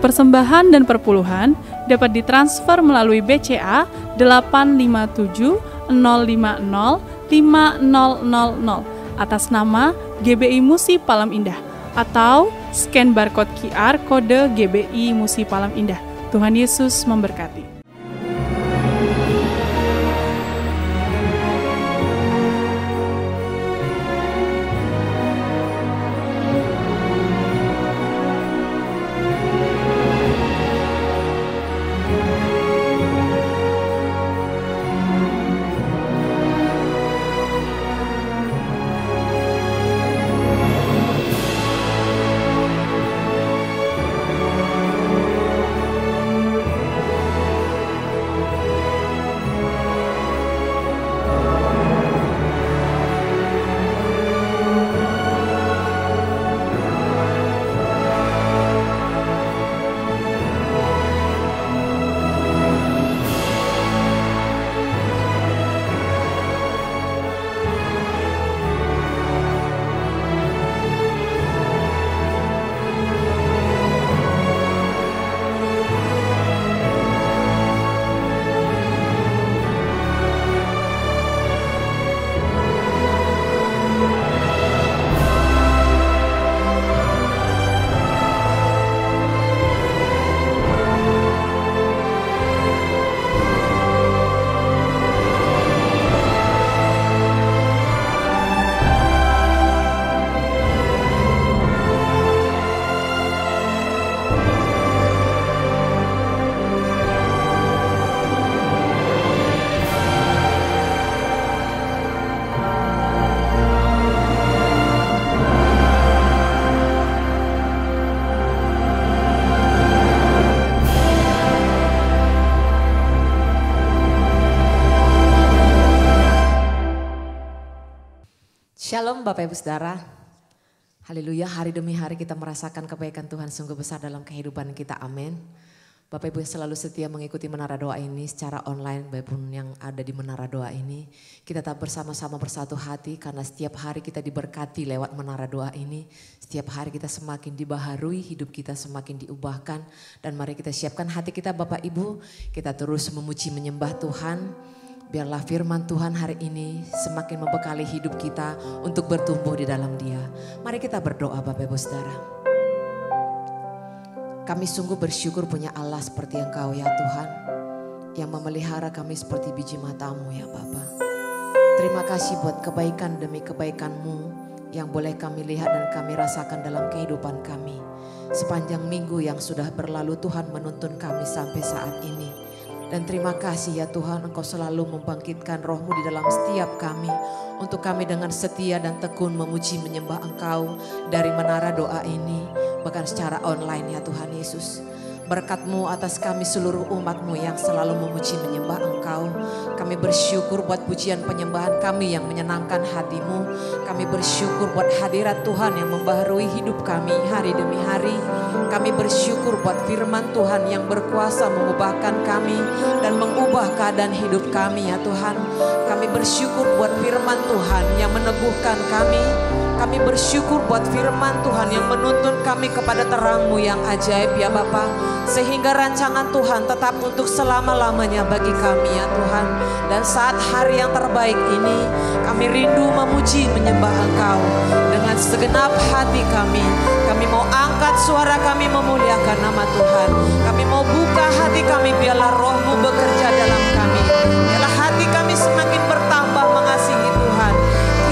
persembahan dan perpuluhan dapat ditransfer melalui BCA 857 050 5000 atas nama GBI Musi Palam Indah atau scan barcode QR kode GBI Musi Palam Indah. Tuhan Yesus memberkati. Shalom Bapak Ibu Saudara. Haleluya, hari demi hari kita merasakan kebaikan Tuhan sungguh besar dalam kehidupan kita, amin. Bapak Ibu yang selalu setia mengikuti Menara Doa ini secara online, Bapak Ibu yang ada di Menara Doa ini. Kita tetap bersama-sama bersatu hati karena setiap hari kita diberkati lewat Menara Doa ini. Setiap hari kita semakin dibaharui, hidup kita semakin diubahkan. Dan mari kita siapkan hati kita Bapak Ibu, kita terus memuji menyembah Tuhan. Biarlah firman Tuhan hari ini semakin membekali hidup kita untuk bertumbuh di dalam Dia. Mari kita berdoa Bapak Ibu Saudara. Kami sungguh bersyukur punya Allah seperti Engkau ya Tuhan. Yang memelihara kami seperti biji mata-Mu ya Bapa. Terima kasih buat kebaikan demi kebaikan-Mu yang boleh kami lihat dan kami rasakan dalam kehidupan kami. Sepanjang minggu yang sudah berlalu Tuhan menuntun kami sampai saat ini. Dan terima kasih ya Tuhan, Engkau selalu membangkitkan roh-Mu di dalam setiap kami. Untuk kami dengan setia dan tekun memuji menyembah Engkau dari Menara Doa ini. Bahkan secara online ya Tuhan Yesus. Berkat-Mu atas kami seluruh umat-Mu yang selalu memuji menyembah Engkau. Kami bersyukur buat pujian penyembahan kami yang menyenangkan hati-Mu. Kami bersyukur buat hadirat Tuhan yang membaharui hidup kami hari demi hari. Kami bersyukur buat firman Tuhan yang berkuasa mengubahkan kami dan mengubah keadaan hidup kami ya Tuhan. Kami bersyukur buat firman Tuhan yang meneguhkan kami. Kami bersyukur buat firman Tuhan yang menuntun kami kepada terang-Mu yang ajaib ya Bapa. Sehingga rancangan Tuhan tetap untuk selama-lamanya bagi kami ya Tuhan. Dan saat hari yang terbaik ini kami rindu memuji menyembah Engkau. Dengan segenap hati kami mau angkat suara kami memuliakan nama Tuhan. Kami mau buka hati kami biarlah roh-Mu bekerja dalam kami. Biarlah hati kami semakin bertambah mengasihi Tuhan.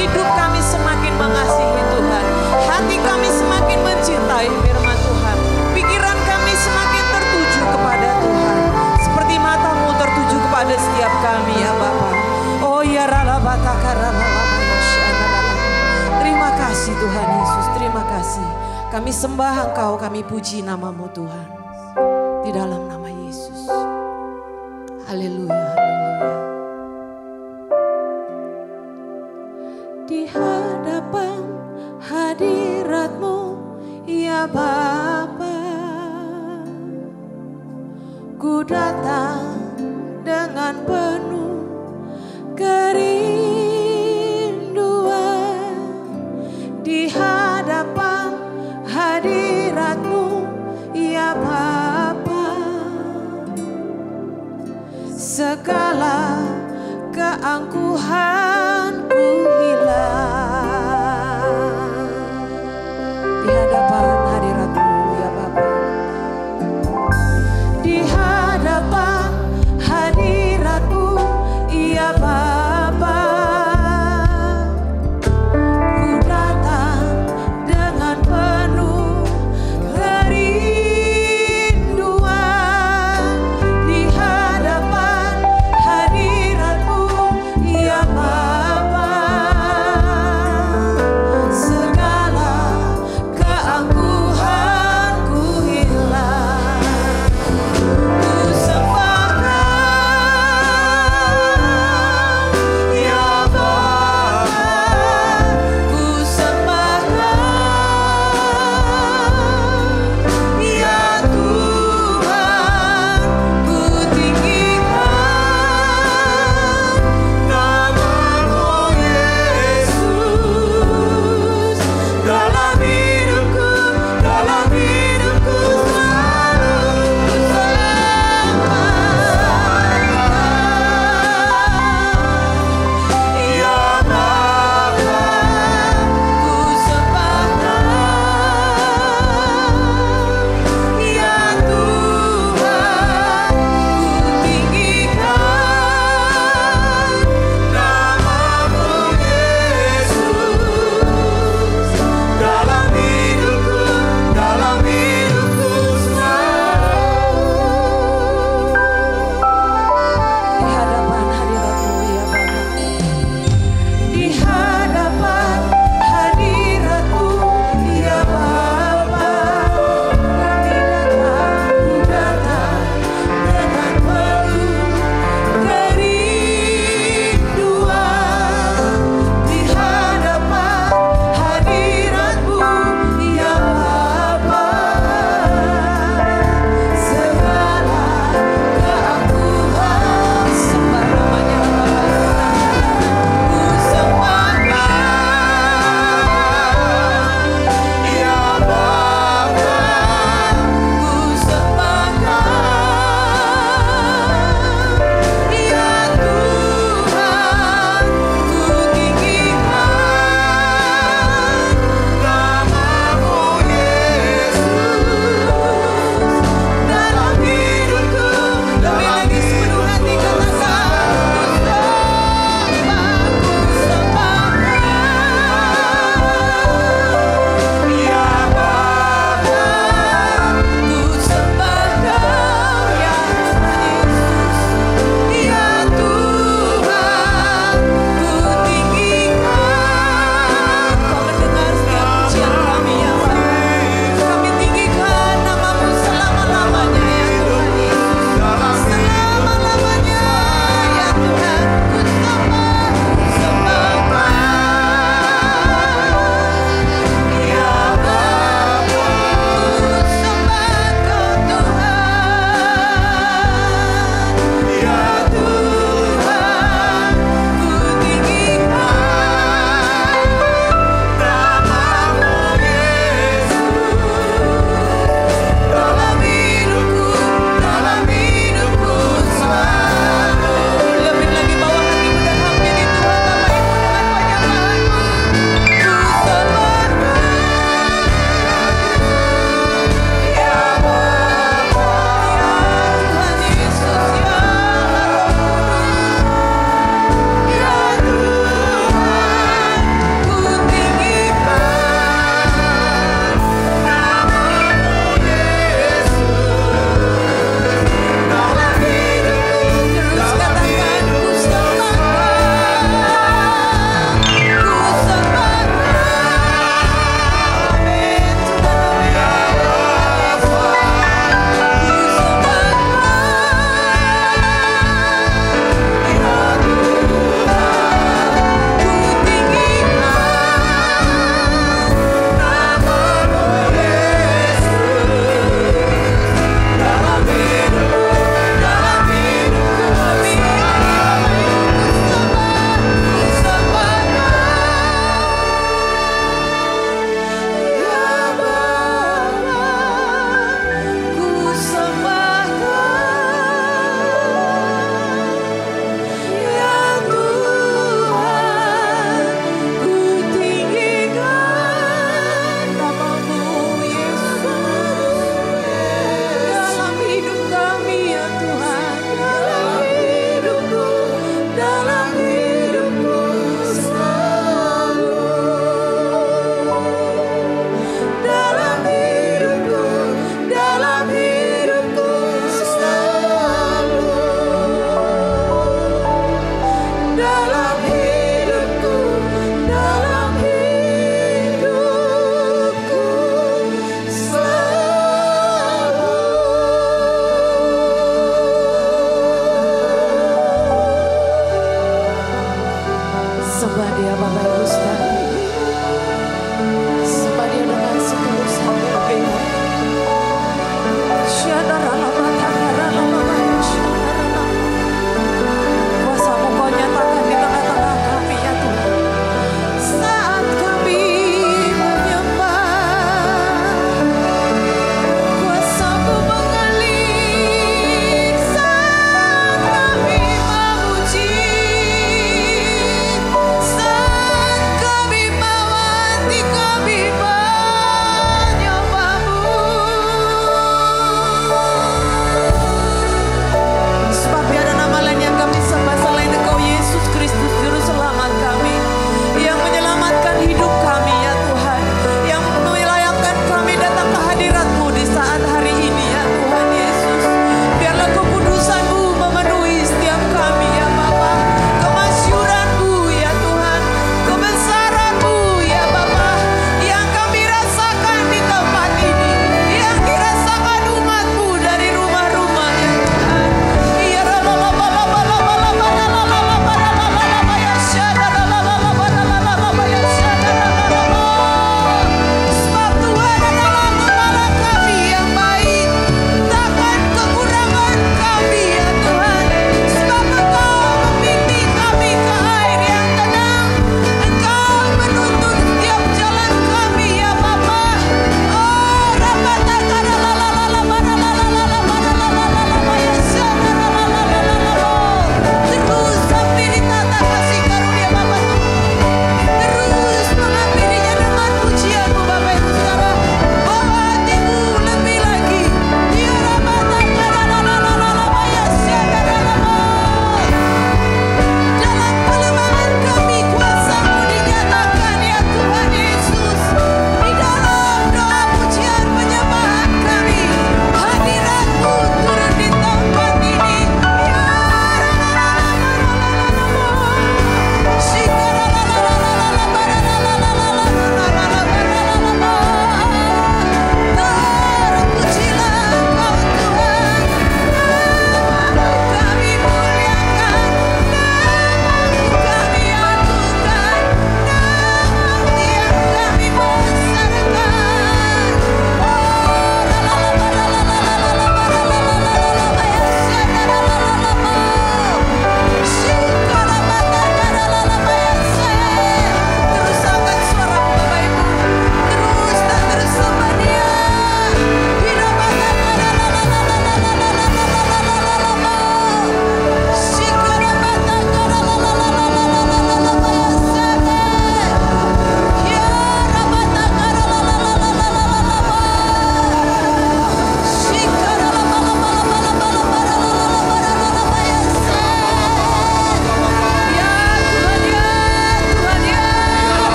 Hidup kami semakin mengasihi Tuhan. Hati kami semakin mencintai firman Tuhan. Pikiran kami semakin tertuju kepada Tuhan. Seperti mata-Mu tertuju kepada setiap kami ya Bapa. Oh ya terima kasih Tuhan Yesus, terima kasih. Kami sembah Engkau, kami puji nama-Mu Tuhan. Di dalam nama Yesus. Haleluya, haleluya. Di hadapan hadirat-Mu ya Bapa, ku datang dengan penuh kerinduan. Di hadapan hadirat-Mu ya Bapa, segala keangkuhanku hilang di hadapan hadirat-Mu ya Bapa. Di hadapan hadirat-Mu ya Bapa, ku datang dengan penuh kerinduan. Di hadapan hadirat-Mu ya Bapa,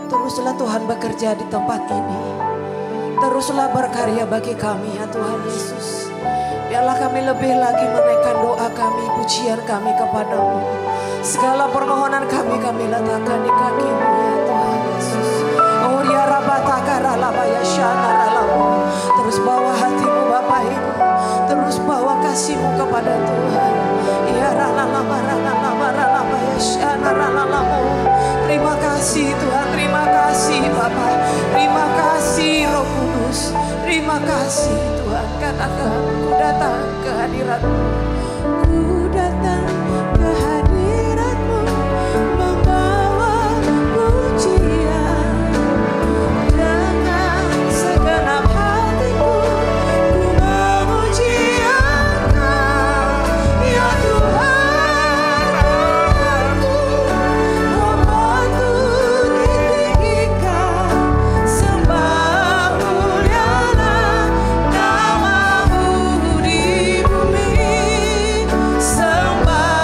Teruslah Tuhan bekerja di tempat ini. Teruslah berkarya bagi kami ya Tuhan Yesus. Biarlah kami lebih lagi menaikkan doa kami, pujian kami kepadamu. Segala permohonan kami letakkan di kaki-Mu ya Tuhan Yesus. Oh ya Rabatakara Shana Ralamu. Terus bawa hatimu Bapak Ibu. Terus bawa kasih-Mu kepada Tuhan. Ya Ralama ya Shana Ralamu. Terima kasih Tuhan, terima kasih Bapak. Terima kasih Roh Kudus. Terima kasih Tuhan, katakan ku datang ke hadirat-Mu. Ku datang ke hadirat-Mu membawa pujian. Dengan segenap hatiku ku memuji Engkau ya Tuhan Allahku. Rahmat-Mu ditinggikan, sembah mulialah nama-Mu di bumi. Sembah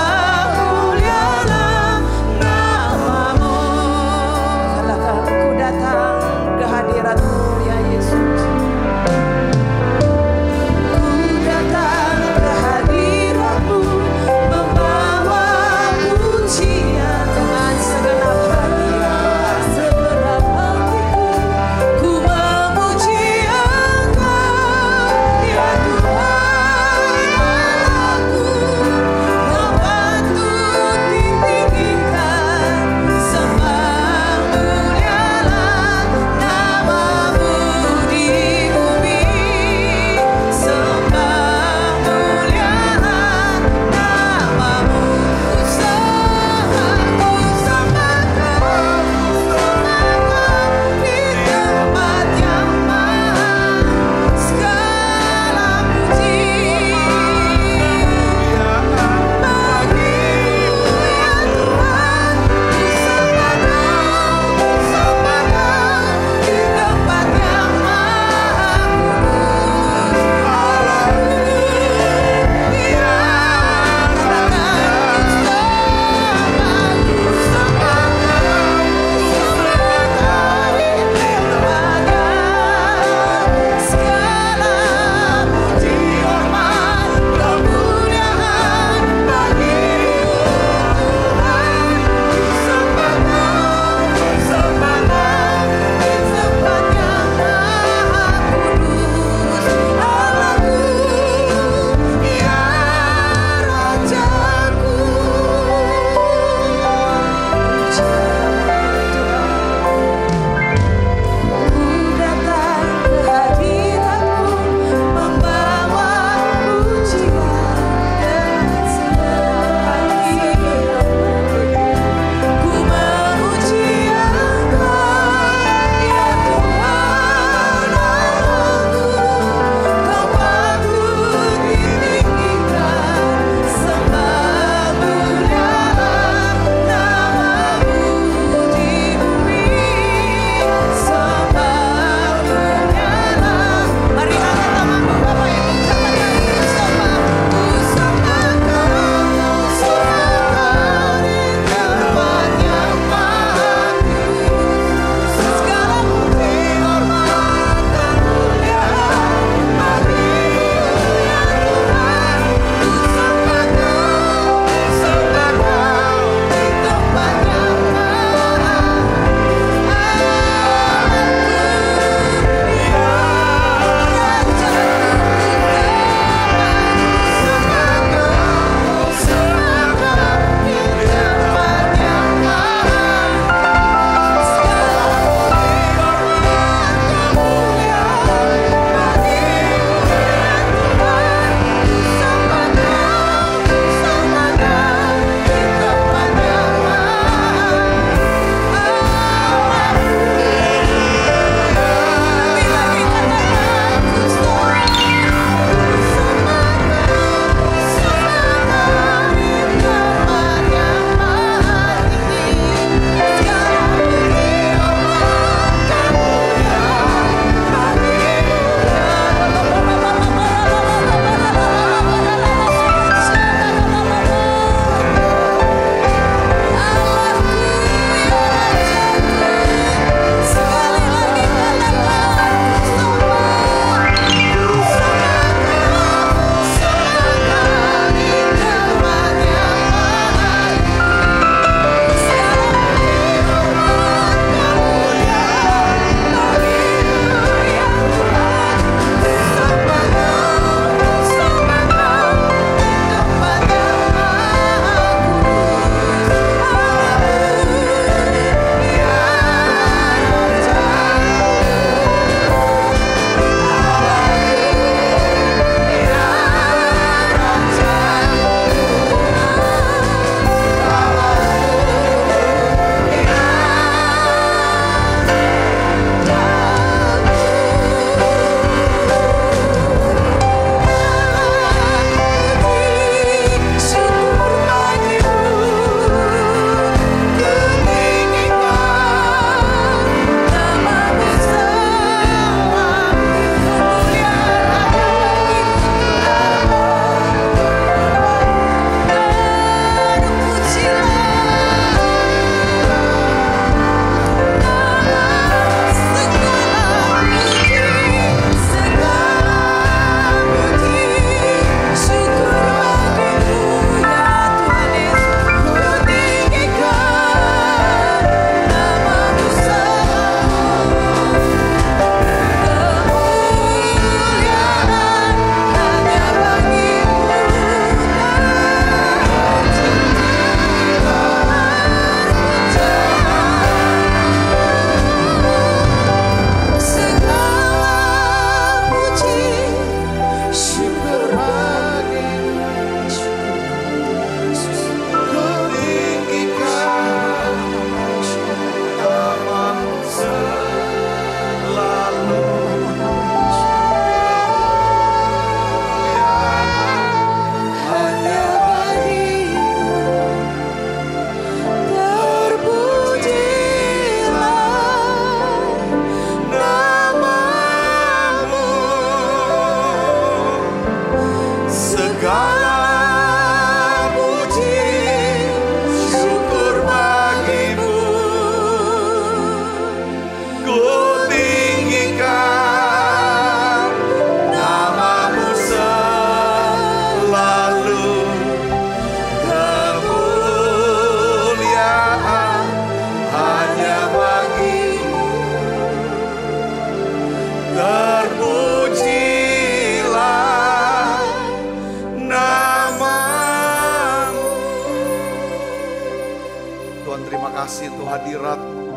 hadirat-Mu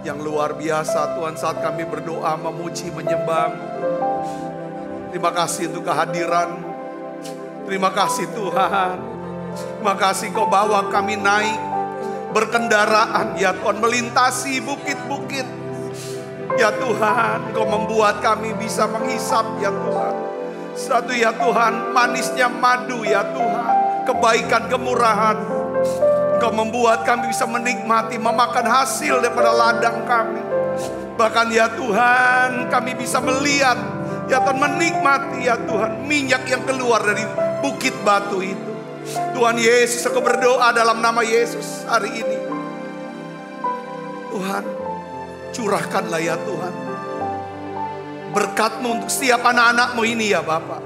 yang luar biasa Tuhan saat kami berdoa, memuji, menyembah. Terima kasih untuk kehadiran. Terima kasih Tuhan. Terima kasih Kau bawa kami naik berkendaraan ya Tuhan, melintasi bukit-bukit. Ya Tuhan, Kau membuat kami bisa menghisap ya Tuhan. Satu ya Tuhan, manisnya madu ya Tuhan, kebaikan, kemurahan. Kau membuat kami bisa menikmati, memakan hasil daripada ladang kami. Bahkan ya Tuhan, kami bisa melihat, ya Tuhan, menikmati ya Tuhan, minyak yang keluar dari bukit batu itu. Tuhan Yesus, aku berdoa dalam nama Yesus hari ini. Tuhan, curahkanlah ya Tuhan berkat-Mu untuk setiap anak-anak-Mu ini ya Bapak.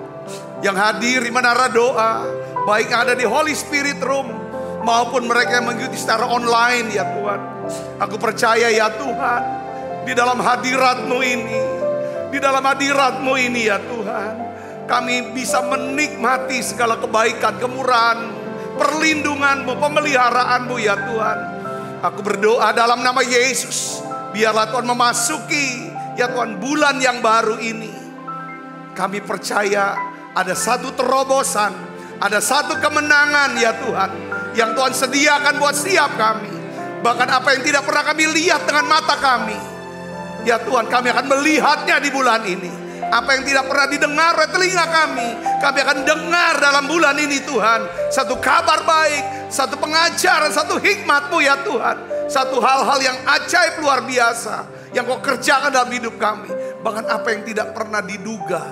Yang hadir di menara doa, baik yang ada di Holy Spirit Room, maupun mereka yang mengikuti secara online ya Tuhan. Aku percaya ya Tuhan, di dalam hadirat-Mu ini, di dalam hadirat-Mu ini ya Tuhan, kami bisa menikmati segala kebaikan, kemurahan, perlindungan-Mu, pemeliharaan-Mu ya Tuhan. Aku berdoa dalam nama Yesus, biarlah Tuhan memasuki ya Tuhan bulan yang baru ini. Kami percaya ada satu terobosan, ada satu kemenangan ya Tuhan, yang Tuhan sediakan buat setiap kami. Bahkan apa yang tidak pernah kami lihat dengan mata kami, ya Tuhan, kami akan melihatnya di bulan ini. Apa yang tidak pernah didengar oleh telinga kami akan dengar dalam bulan ini Tuhan. Satu kabar baik, satu pengajaran, satu hikmat-Mu ya Tuhan. Satu hal-hal yang ajaib luar biasa yang Kau kerjakan dalam hidup kami. Bahkan apa yang tidak pernah diduga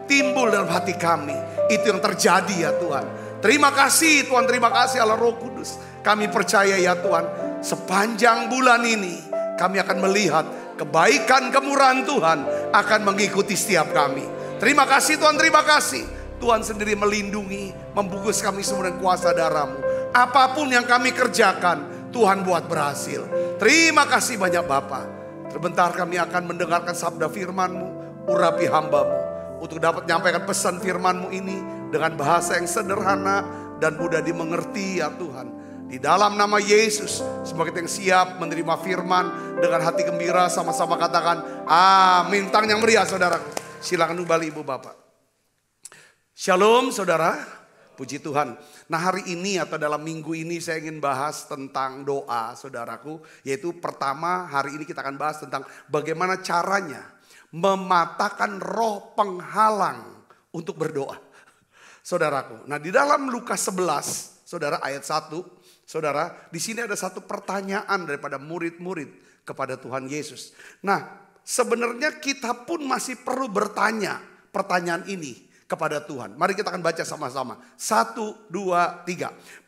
timbul dalam hati kami, itu yang terjadi ya Tuhan. Terima kasih Tuhan, terima kasih Allah Roh Kudus. Kami percaya ya Tuhan, sepanjang bulan ini kami akan melihat kebaikan, kemurahan Tuhan akan mengikuti setiap kami. Terima kasih Tuhan, terima kasih. Tuhan sendiri melindungi, membungkus kami semua dengan kuasa darah-Mu. Apapun yang kami kerjakan, Tuhan buat berhasil. Terima kasih banyak Bapa. Sebentar kami akan mendengarkan sabda firman-Mu, urapi hamba-Mu, untuk dapat menyampaikan pesan firman-Mu ini dengan bahasa yang sederhana dan mudah dimengerti ya Tuhan. Di dalam nama Yesus, semoga kita yang siap menerima firman dengan hati gembira, sama-sama katakan amin. Tangan yang meriah saudaraku. Silakan kembali Ibu Bapak. Shalom saudara, puji Tuhan. Nah hari ini atau dalam minggu ini saya ingin bahas tentang doa saudaraku. Yaitu pertama, hari ini kita akan bahas tentang bagaimana caranya mematahkan roh penghalang untuk berdoa. Saudaraku, nah di dalam Lukas 11, saudara ayat 1, saudara, di sini ada satu pertanyaan daripada murid-murid kepada Tuhan Yesus. Nah, sebenarnya kita pun masih perlu bertanya pertanyaan ini kepada Tuhan. Mari kita akan baca sama-sama. 1, 2, 3.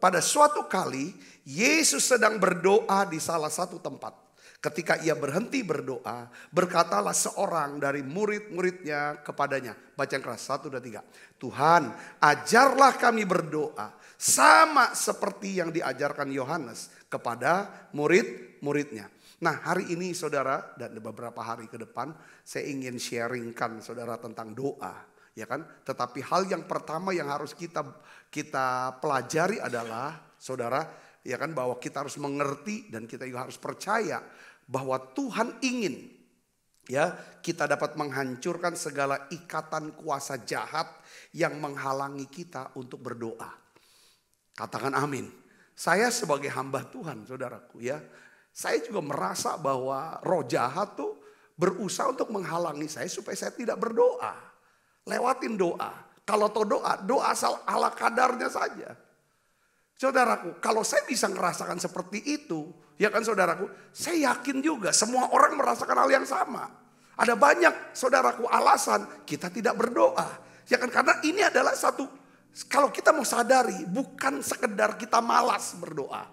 Pada suatu kali, Yesus sedang berdoa di salah satu tempat. Ketika ia berhenti berdoa, berkatalah seorang dari murid-muridnya kepadanya. Baca yang keras, 1, 2, 3. Tuhan, ajarlah kami berdoa sama seperti yang diajarkan Yohanes kepada murid-muridnya. Nah hari ini saudara, dan beberapa hari ke depan saya ingin sharingkan saudara tentang doa. Ya kan? Tetapi hal yang pertama yang harus kita pelajari adalah saudara, ya kan, bahwa kita harus mengerti dan kita juga harus percaya bahwa Tuhan ingin ya kita dapat menghancurkan segala ikatan kuasa jahat yang menghalangi kita untuk berdoa. Katakan amin. Saya sebagai hamba Tuhan saudaraku ya, saya juga merasa bahwa roh jahat tuh berusaha untuk menghalangi saya supaya saya tidak berdoa. Lewatin doa. Kalau tahu doa asal ala kadarnya saja. Saudaraku, kalau saya bisa merasakan seperti itu, ya kan saudaraku, saya yakin juga semua orang merasakan hal yang sama. Ada banyak saudaraku alasan kita tidak berdoa. Ya kan, karena ini adalah satu, kalau kita mau sadari, bukan sekedar kita malas berdoa.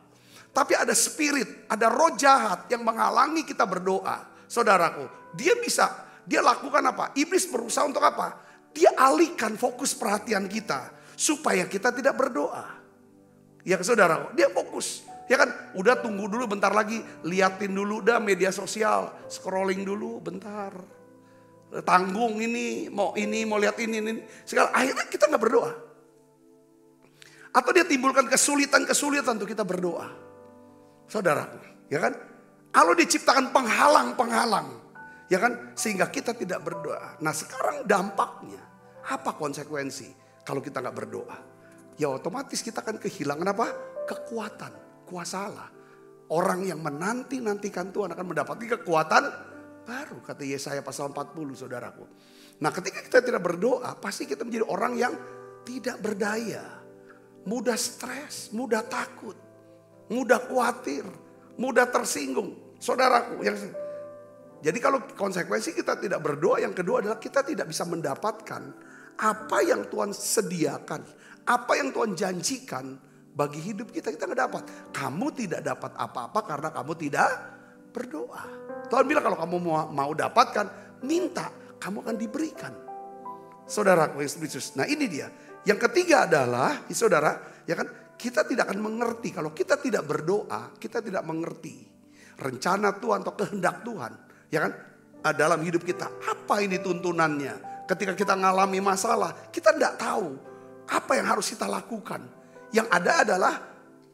Tapi ada spirit, ada roh jahat yang menghalangi kita berdoa. Saudaraku, dia lakukan apa? Iblis berusaha untuk apa? Dia alihkan fokus perhatian kita supaya kita tidak berdoa. Ya saudara, dia fokus. Ya kan, udah tunggu dulu bentar lagi, liatin dulu dah media sosial, scrolling dulu bentar. Tanggung ini mau lihat ini. Segala akhirnya kita nggak berdoa. Atau dia timbulkan kesulitan untuk kita berdoa. saudaraku, ya kan? Allah diciptakan penghalang-penghalang, ya kan? Sehingga kita tidak berdoa. Nah sekarang dampaknya, apa konsekuensi kalau kita nggak berdoa? Ya otomatis kita akan kehilangan apa? Kekuatan, kuasa Allah. Orang yang menanti-nantikan Tuhan akan mendapati kekuatan baru, kata Yesaya pasal 40, saudaraku. Nah ketika kita tidak berdoa, pasti kita menjadi orang yang tidak berdaya. Mudah stres, mudah takut, mudah khawatir, mudah tersinggung. Saudaraku, jadi kalau konsekuensi kita tidak berdoa, yang kedua adalah kita tidak bisa mendapatkan apa yang Tuhan sediakan, apa yang Tuhan janjikan bagi hidup kita. Kita nggak dapat. Kamu tidak dapat apa-apa karena kamu tidak berdoa. Tuhan bilang kalau kamu mau dapatkan, minta, kamu akan diberikan. Saudaraku yang Yesus. Nah ini dia. Yang ketiga adalah, saudara, ya kan, kita tidak akan mengerti kalau kita tidak berdoa, kita tidak mengerti rencana Tuhan atau kehendak Tuhan, ya kan, dalam hidup kita. Apa ini tuntunannya? Ketika kita mengalami masalah, kita tidak tahu apa yang harus kita lakukan. Yang ada adalah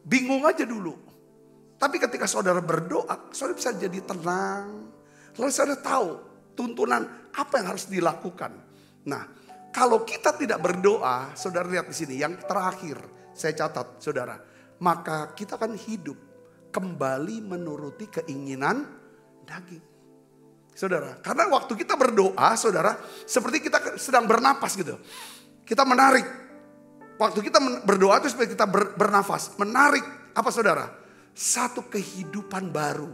bingung aja dulu. Tapi ketika saudara berdoa, saudara bisa jadi tenang. Lalu saudara tahu tuntunan apa yang harus dilakukan. Nah, kalau kita tidak berdoa, saudara lihat di sini yang terakhir saya catat, saudara, maka kita akan hidup kembali menuruti keinginan daging. Saudara, karena waktu kita berdoa, saudara, seperti kita sedang bernapas gitu. Kita menarik. Waktu kita berdoa itu seperti kita bernafas, menarik apa saudara? Satu kehidupan baru.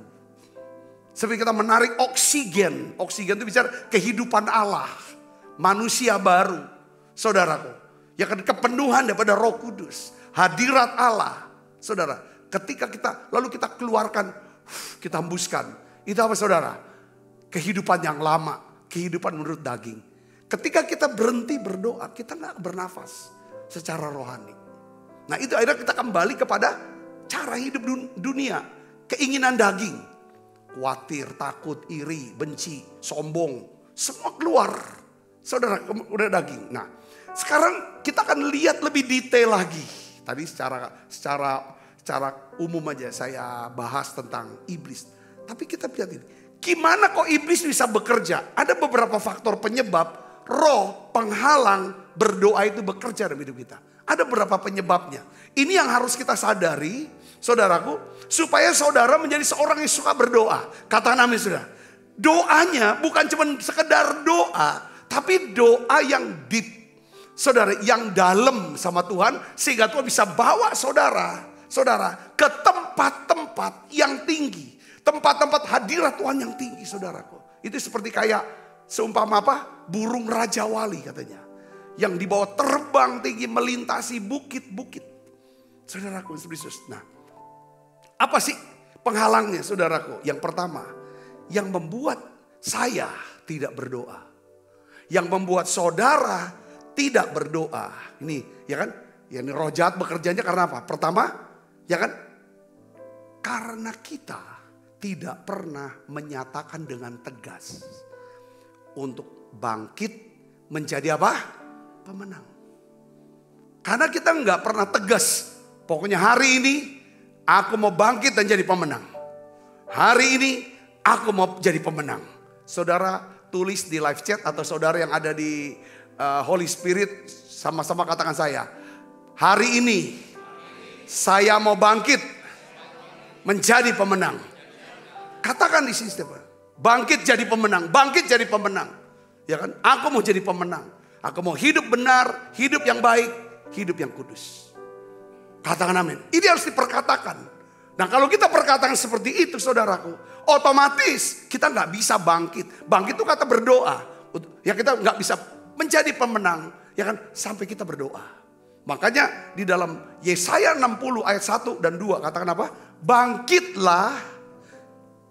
Seperti kita menarik oksigen. Oksigen itu bicara kehidupan Allah. Manusia baru, saudaraku. Ya kan, kepenuhan daripada Roh Kudus, hadirat Allah, saudara. Ketika kita lalu kita keluarkan, kita hembuskan. Itu apa saudara? Kehidupan yang lama, kehidupan menurut daging. Ketika kita berhenti berdoa, kita nggak bernafas secara rohani. Nah itu akhirnya kita kembali kepada cara hidup dunia, keinginan daging, khawatir, takut, iri, benci, sombong, semua keluar. Saudara, udah daging. Nah, sekarang kita akan lihat lebih detail lagi. Tadi secara umum aja saya bahas tentang iblis. Tapi kita lihat ini. Gimana kok iblis bisa bekerja? Ada beberapa faktor penyebab roh penghalang berdoa itu bekerja dalam hidup kita. Ada beberapa penyebabnya. Ini yang harus kita sadari, saudaraku. Supaya saudara menjadi seorang yang suka berdoa. Katakan amin saudara. Doanya bukan cuma sekedar doa. Tapi doa yang deep, saudara, yang dalam sama Tuhan. Sehingga Tuhan bisa bawa saudara ke tempat-tempat yang tinggi. Tempat-tempat hadirat Tuhan yang tinggi, saudaraku. Itu seperti kayak seumpama apa? Burung Raja Wali katanya. Yang dibawa terbang tinggi melintasi bukit-bukit. Saudaraku, Yesus. Nah, apa sih penghalangnya, saudaraku? Yang pertama, yang membuat saya tidak berdoa. Yang membuat saudara tidak berdoa. Ini ya kan? Ya, ini roh jahat bekerjanya karena apa? Pertama, ya kan? Karena kita tidak pernah menyatakan dengan tegas untuk bangkit menjadi apa? Pemenang. Karena kita nggak pernah tegas. Pokoknya hari ini aku mau bangkit dan jadi pemenang. Hari ini aku mau jadi pemenang. Saudara tulis di live chat atau saudara yang ada di Holy Spirit sama-sama katakan saya. Hari ini saya mau bangkit menjadi pemenang. Katakan di sini Stephen. Bangkit jadi pemenang, bangkit jadi pemenang. Ya kan? Aku mau jadi pemenang. Aku mau hidup benar, hidup yang baik, hidup yang kudus. Katakan amin. Ini harus diperkatakan. Nah kalau kita perkataan seperti itu saudaraku, otomatis kita nggak bisa bangkit. Bangkit itu kata berdoa. Ya kita nggak bisa menjadi pemenang, ya kan, sampai kita berdoa. Makanya di dalam Yesaya 60 ayat 1 dan 2 katakan apa? Bangkitlah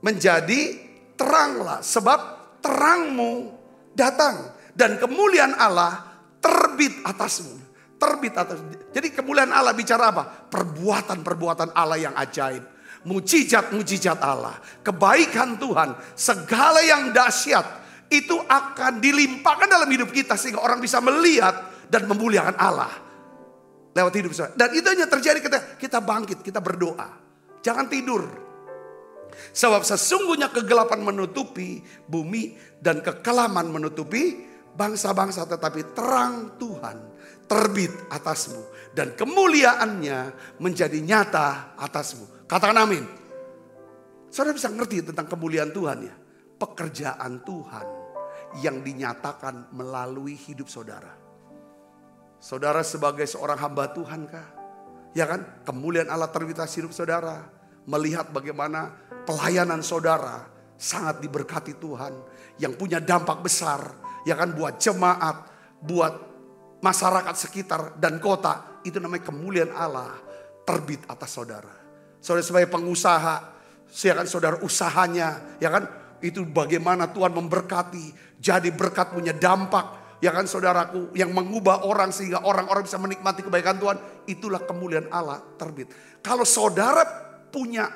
menjadi teranglah, sebab terangmu datang dan kemuliaan Allah terbit atasmu. Terbit atas. Jadi kemuliaan Allah bicara apa? Perbuatan-perbuatan Allah yang ajaib. Mujizat-mujizat Allah. Kebaikan Tuhan. Segala yang dahsyat. Itu akan dilimpahkan dalam hidup kita. Sehingga orang bisa melihat dan memuliakan Allah. Lewat hidup kita. Dan itu hanya terjadi ketika kita bangkit. Kita berdoa. Jangan tidur. Sebab sesungguhnya kegelapan menutupi bumi dan kekelaman menutupi bangsa-bangsa, tetapi terang Tuhan terbit atasmu dan kemuliaannya menjadi nyata atasmu. Katakan amin. Saudara bisa ngerti tentang kemuliaan Tuhan ya? Pekerjaan Tuhan yang dinyatakan melalui hidup saudara. Saudara sebagai seorang hamba Tuhan kah? Ya kan? Kemuliaan Allah terbit atas hidup saudara. Melihat bagaimana pelayanan saudara sangat diberkati Tuhan. Yang punya dampak besar. Ya kan? Buat jemaat, buat masyarakat sekitar dan kota. Itu namanya kemuliaan Allah terbit atas saudara. Saudara sebagai pengusaha, ya kan, saudara usahanya, ya kan, itu bagaimana Tuhan memberkati, jadi berkat punya dampak, ya kan saudaraku, yang mengubah orang sehingga orang-orang bisa menikmati kebaikan Tuhan. Itulah kemuliaan Allah terbit. Kalau saudara punya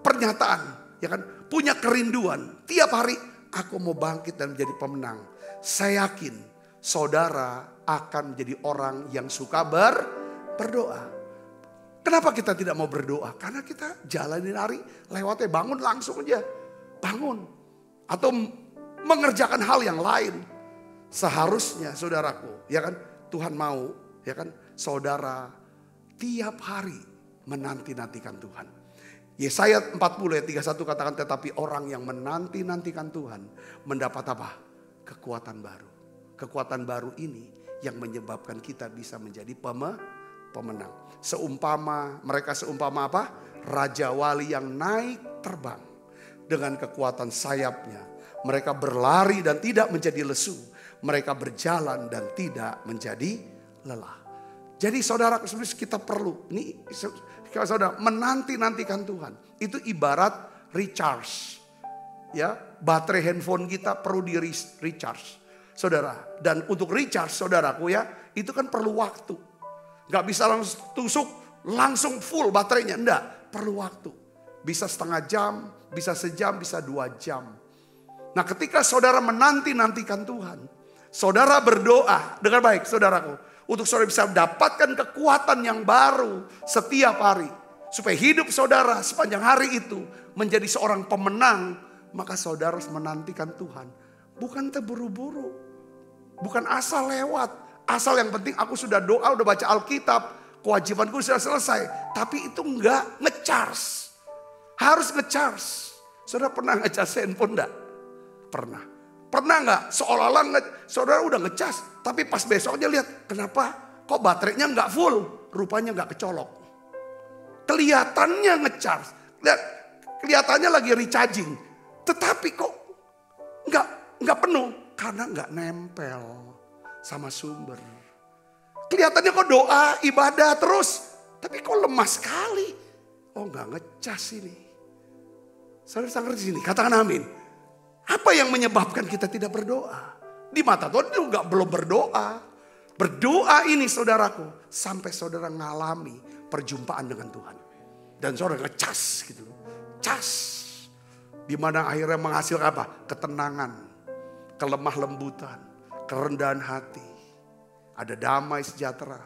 pernyataan, ya kan, punya kerinduan tiap hari, aku mau bangkit dan menjadi pemenang. Saya yakin saudara akan menjadi orang yang suka berdoa. Kenapa kita tidak mau berdoa? Karena kita jalanin hari, lewatnya bangun langsung aja. Bangun. Atau mengerjakan hal yang lain. Seharusnya saudaraku, ya kan, Tuhan mau, ya kan, saudara tiap hari menanti-nantikan Tuhan. Yesaya 40 ayat 31 katakan, tetapi orang yang menanti-nantikan Tuhan mendapat apa? Kekuatan baru. Kekuatan baru ini yang menyebabkan kita bisa menjadi pemenang. Mereka seumpama apa? Raja wali yang naik terbang dengan kekuatan sayapnya. Mereka berlari dan tidak menjadi lesu. Mereka berjalan dan tidak menjadi lelah. Jadi saudara, kita perlu ini, saudara, menanti-nantikan Tuhan. Itu ibarat recharge. Ya, baterai handphone kita perlu di recharge. Saudara, dan untuk recharge saudaraku ya, itu kan perlu waktu. Gak bisa langsung tusuk, langsung full baterainya. Enggak, perlu waktu. Bisa setengah jam, bisa sejam, bisa 2 jam. Nah ketika saudara menanti-nantikan Tuhan, saudara berdoa dengan baik saudaraku. Untuk saudara bisa mendapatkan kekuatan yang baru setiap hari. Supaya hidup saudara sepanjang hari itu menjadi seorang pemenang. Maka saudara harus menantikan Tuhan. Bukan terburu-buru. Bukan asal lewat. Asal yang penting aku sudah doa, udah baca Alkitab, kewajibanku sudah selesai. Tapi itu enggak nge-charge. Harus nge-charge. Saudara pernah nge-charge handphone enggak? Pernah. Pernah enggak? Seolah-olah saudara udah nge-charge. Tapi pas besoknya lihat, kenapa? Kok baterainya enggak full? Rupanya enggak kecolok. Kelihatannya nge-charge. Kelihatannya lagi recharging. Tetapi kok enggak penuh. Karena enggak nempel sama sumber. Kelihatannya kok doa, ibadah terus. Tapi kok lemah sekali. Oh enggak ngecas ini. Saudara di sini, katakan amin. Apa yang menyebabkan kita tidak berdoa? Di mata Tuhan itu belum berdoa. Berdoa ini saudaraku, sampai saudara ngalami perjumpaan dengan Tuhan. Dan saudara ngecas gitu. Cas. Dimana akhirnya menghasilkan apa? Ketenangan. Kelemah lembutan. Kerendahan hati. Ada damai sejahtera.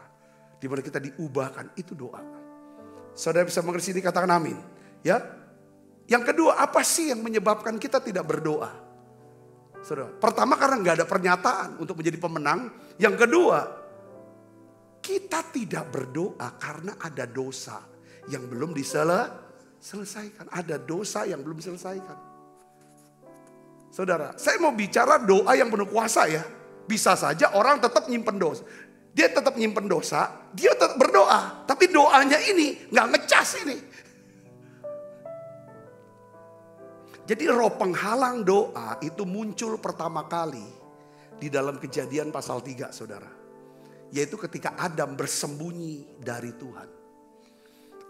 Dimana kita diubahkan. Itu doa. Saudara bisa mengerti ini, katakan amin. Ya. Yang kedua, apa sih yang menyebabkan kita tidak berdoa? Saudara, pertama karena gak ada pernyataan untuk menjadi pemenang. Yang kedua, kita tidak berdoa karena ada dosa yang belum diselesaikan. Ada dosa yang belum diselesaikan. Saudara, saya mau bicara doa yang penuh kuasa ya. Bisa saja orang tetap nyimpen dosa. Dia tetap nyimpen dosa, dia tetap berdoa. Tapi doanya ini gak ngecas ini. Jadi roh penghalang doa itu muncul pertama kali di dalam Kejadian pasal 3 saudara. Yaitu ketika Adam bersembunyi dari Tuhan.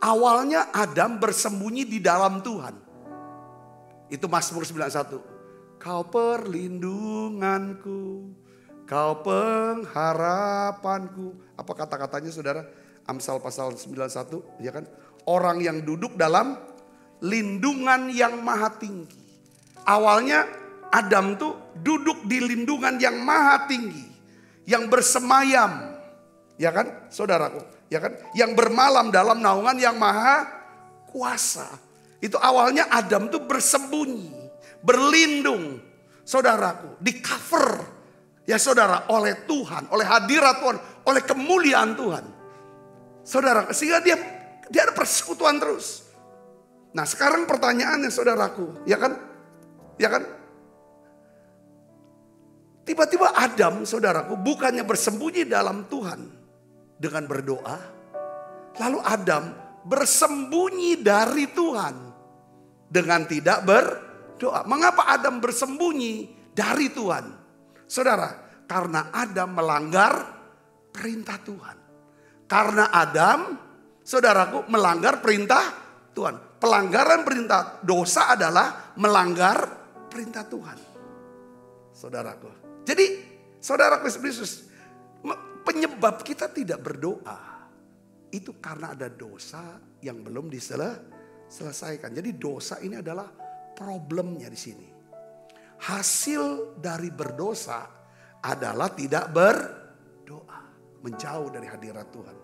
Awalnya Adam bersembunyi di dalam Tuhan. Itu Mazmur 91. Kau perlindunganku, kau pengharapanku. Apa kata-katanya saudara? Amsal pasal 91, ya kan? Orang yang duduk dalam lindungan yang maha tinggi. Awalnya Adam tuh duduk di lindungan yang maha tinggi. Yang bersemayam. Ya kan saudaraku? Ya kan? Yang bermalam dalam naungan yang maha kuasa. Itu awalnya Adam tuh bersembunyi, berlindung. Saudaraku, di cover ya saudara oleh Tuhan, oleh hadirat Tuhan, oleh kemuliaan Tuhan. Saudara, sehingga dia ada persekutuan terus. Nah sekarang pertanyaannya saudaraku, ya kan? Ya kan? Tiba-tiba Adam, saudaraku, bukannya bersembunyi dalam Tuhan dengan berdoa. Lalu Adam bersembunyi dari Tuhan dengan tidak berdoa. Mengapa Adam bersembunyi dari Tuhan? Saudara, karena Adam melanggar perintah Tuhan. Karena Adam, saudaraku, melanggar perintah Tuhan. Pelanggaran perintah dosa adalah melanggar perintah Tuhan. Saudaraku. Jadi saudaraku Yesus, penyebab kita tidak berdoa itu karena ada dosa yang belum diselesaikan. Jadi dosa ini adalah problemnya di sini. Hasil dari berdosa adalah tidak berdoa, menjauh dari hadirat Tuhan.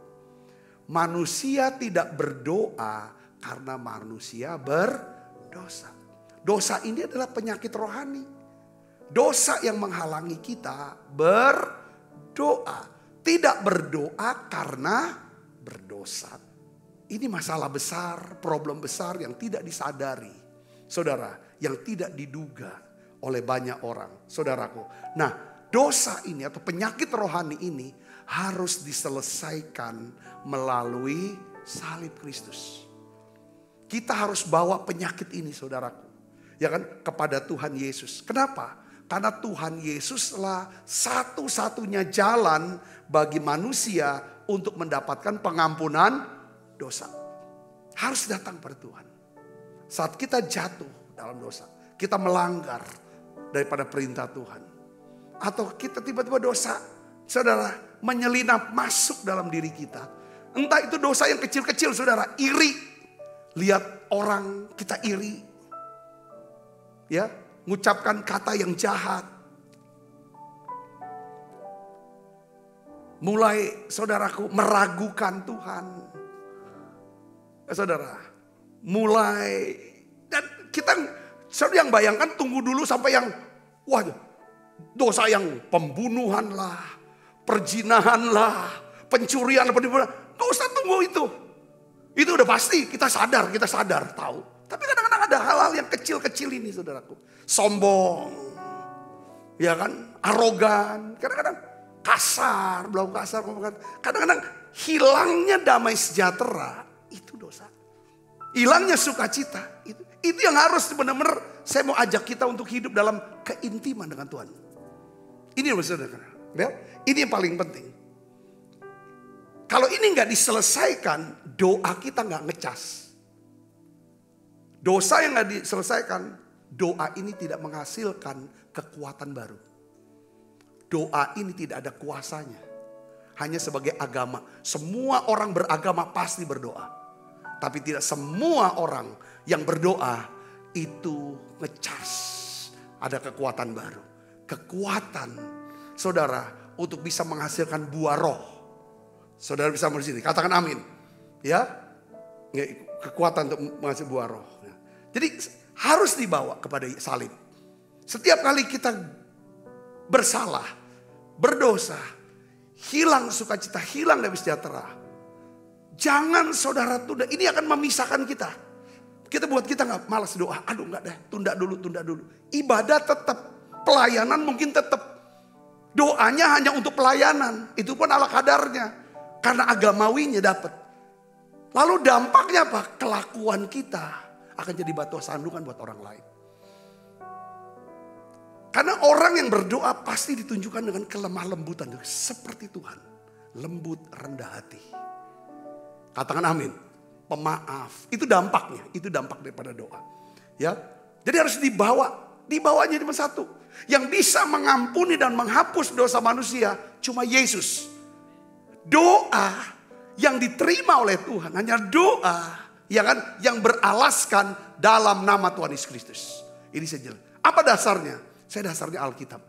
Manusia tidak berdoa karena manusia berdosa. Dosa ini adalah penyakit rohani. Dosa yang menghalangi kita berdoa. Tidak berdoa karena berdosa. Ini masalah besar, problem besar yang tidak disadari. Saudara, yang tidak diduga oleh banyak orang. Saudaraku. Nah, dosa ini atau penyakit rohani ini harus diselesaikan melalui salib Kristus. Kita harus bawa penyakit ini saudaraku. Ya kan, kepada Tuhan Yesus. Kenapa? Karena Tuhan Yesuslah satu-satunya jalan bagi manusia untuk mendapatkan pengampunan dosa. Harus datang pada Tuhan. Saat kita jatuh dalam dosa, kita melanggar daripada perintah Tuhan. Atau kita tiba-tiba dosa, saudara, menyelinap masuk dalam diri kita. Entah itu dosa yang kecil-kecil saudara, iri. Lihat orang kita iri. Ya, mengucapkan kata yang jahat. Mulai saudaraku meragukan Tuhan. Saudara, mulai dan kita saudara yang bayangkan tunggu dulu sampai yang wah dosa yang pembunuhan lah, perzinahan lah, pencurian, penipuan. Gak usah tunggu itu. Itu udah pasti kita sadar tahu. Tapi kadang-kadang ada hal-hal yang kecil-kecil ini saudaraku. Sombong. Ya kan? Arogan. Kadang-kadang kasar. Belum kasar. Kadang-kadang hilangnya damai sejahtera. Itu dosa. Hilangnya sukacita. Itu yang harus benar-benar saya mau ajak kita untuk hidup dalam keintiman dengan Tuhan. Ini yang saudara. Ya? Ini yang paling penting. Kalau ini nggak diselesaikan, doa kita nggak ngecas. Dosa yang nggak diselesaikan, doa ini tidak menghasilkan kekuatan baru. Doa ini tidak ada kuasanya. Hanya sebagai agama. Semua orang beragama pasti berdoa. Tapi tidak semua orang yang berdoa itu ngecas. Ada kekuatan baru. Kekuatan saudara untuk bisa menghasilkan buah roh. Saudara bisa di sini, katakan amin. Ya, kekuatan untuk menghasilkan buah roh. Jadi harus dibawa kepada salib. Setiap kali kita bersalah, berdosa, hilang sukacita, hilang damai sejahtera. Jangan saudara tunda, ini akan memisahkan kita. Kita buat kita nggak malas doa, aduh nggak deh, tunda dulu. Ibadah tetap, pelayanan mungkin tetap. Doanya hanya untuk pelayanan, itu pun ala kadarnya. Karena agamawinya dapat. Lalu dampaknya apa? Kelakuan kita akan jadi batu sandungan buat orang lain. Karena orang yang berdoa pasti ditunjukkan dengan kelemah lembutan. Seperti Tuhan. Lembut, rendah hati. Katakan amin. Pemaaf. Itu dampaknya. Itu dampak daripada doa. Ya. Jadi harus dibawa. Dibawanya cuma satu. Yang bisa mengampuni dan menghapus dosa manusia cuma Yesus. Doa yang diterima oleh Tuhan. Hanya doa. Ya kan, yang beralaskan dalam nama Tuhan Yesus Kristus. Ini saya jelas. Apa dasarnya? Saya dasarnya Alkitab.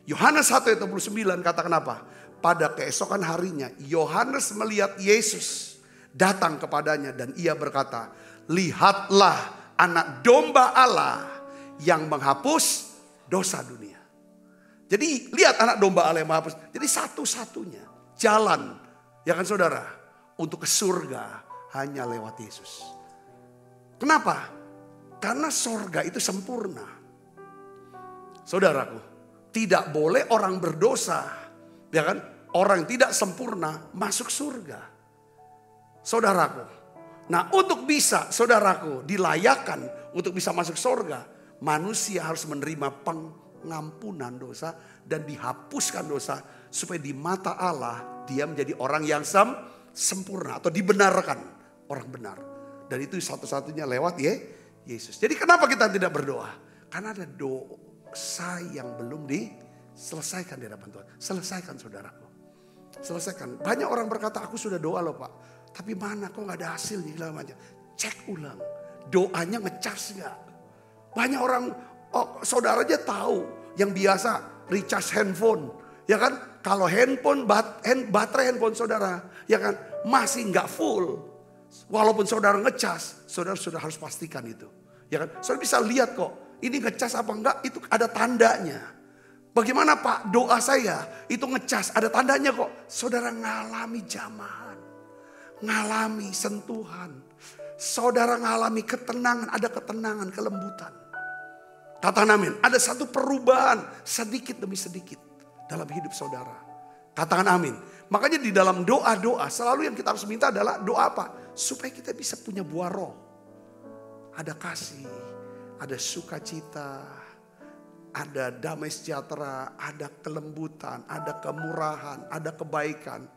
Yohanes 1 ayat 29 katakan apa? Pada keesokan harinya Yohanes melihat Yesus datang kepadanya dan ia berkata, lihatlah anak domba Allah yang menghapus dosa dunia. Jadi lihat anak domba Allah yang menghapus. Jadi satu-satunya jalan, ya kan saudara, untuk ke surga hanya lewat Yesus. Kenapa? Karena surga itu sempurna. Saudaraku, tidak boleh orang berdosa, ya kan? Orang yang tidak sempurna masuk surga. Saudaraku. Nah, untuk bisa saudaraku dilayakkan untuk bisa masuk surga, manusia harus menerima pengampunan dosa dan dihapuskan dosa supaya di mata Allah dia menjadi orang yang sempurna atau dibenarkan orang benar. Dan itu satu-satunya lewat Yesus. Jadi kenapa kita tidak berdoa? Karena ada dosa yang belum diselesaikan di hadapan Tuhan. Selesaikan saudaraku. Selesaikan. Banyak orang berkata, aku sudah doa loh Pak. Tapi mana kok gak ada hasilnya. Cek ulang. Doanya ngecas gak? Banyak orang, saudara aja tahu. Yang biasa recharge handphone. Ya kan? Kalau baterai handphone saudara. Ya kan? Masih gak full. Walaupun saudara ngecas. Saudara sudah harus pastikan itu. Ya kan? Saudara bisa lihat kok. Ini ngecas apa enggak? Itu ada tandanya. Bagaimana Pak doa saya itu ngecas, ada tandanya kok. Saudara ngalami jamahan, ngalami sentuhan. Saudara ngalami ketenangan, ada ketenangan, kelembutan. Katakan amin. Ada satu perubahan sedikit demi sedikit dalam hidup saudara. Katakan amin. Makanya di dalam doa-doa selalu yang kita harus minta adalah doa apa? Supaya kita bisa punya buah roh. Ada kasih, ada sukacita. Ada damai sejahtera, ada kelembutan, ada kemurahan, ada kebaikan,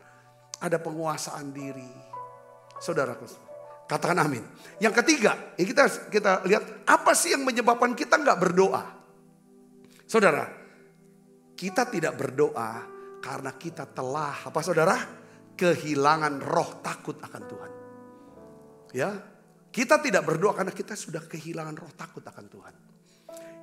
ada penguasaan diri. Saudaraku, katakan amin. Yang ketiga, kita lihat apa sih yang menyebabkan kita nggak berdoa? Saudara, kita tidak berdoa karena kita telah, apa saudara? Kehilangan roh takut akan Tuhan. Ya, kita tidak berdoa karena kita sudah kehilangan roh takut akan Tuhan.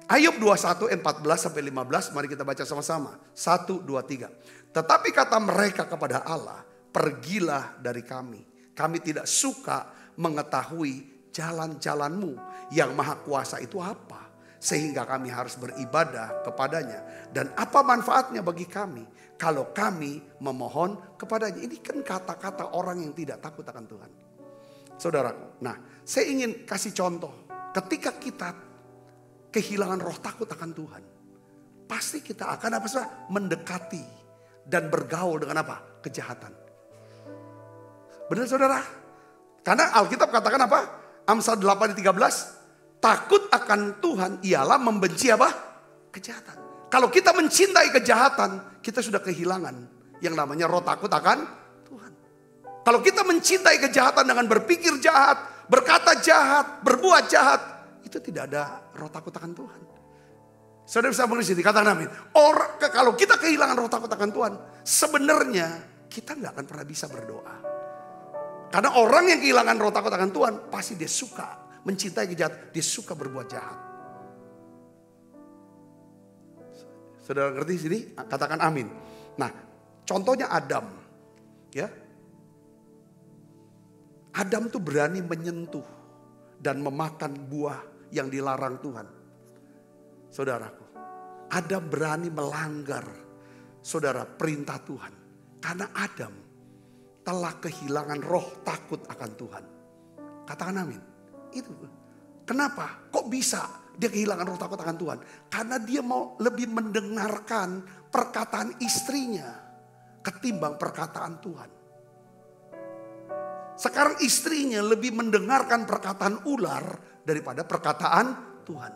Ayub 21 ayat 14 sampai 15, mari kita baca sama-sama. 1, 2, 3. Tetapi kata mereka kepada Allah, pergilah dari kami. Kami tidak suka mengetahui jalan-jalanmu yang maha kuasa itu apa. Sehingga kami harus beribadah kepadanya. Dan apa manfaatnya bagi kami kalau kami memohon kepadanya. Ini kan kata-kata orang yang tidak takut akan Tuhan. Saudaraku, nah saya ingin kasih contoh. Ketika kita kehilangan roh takut akan Tuhan, pasti kita akan apa saudara? Mendekati dan bergaul dengan apa? Kejahatan. Benar saudara? Karena Alkitab katakan apa? Amsal 8:13, takut akan Tuhan ialah membenci apa? Kejahatan. Kalau kita mencintai kejahatan, kita sudah kehilangan yang namanya roh takut akan Tuhan. Kalau kita mencintai kejahatan dengan berpikir jahat, berkata jahat, berbuat jahat, itu tidak ada roh takut akan Tuhan. Saudara bisa menulis ini, katakan amin. Kalau kita kehilangan roh takut akan Tuhan, sebenarnya kita nggak akan pernah bisa berdoa. Karena orang yang kehilangan roh takut akan Tuhan, pasti dia suka mencintai kejahatan, dia suka berbuat jahat. Saudara ngerti sini? Katakan amin. Nah, contohnya Adam, ya. Adam tuh berani menyentuh dan memakan buah yang dilarang Tuhan. Saudaraku, Adam berani melanggar, saudara, perintah Tuhan. Karena Adam telah kehilangan roh takut akan Tuhan. Katakan amin. Itu. Kenapa? Kok bisa dia kehilangan roh takut akan Tuhan? Karena dia mau lebih mendengarkan perkataan istrinya ketimbang perkataan Tuhan. Sekarang istrinya lebih mendengarkan perkataan ular daripada perkataan Tuhan.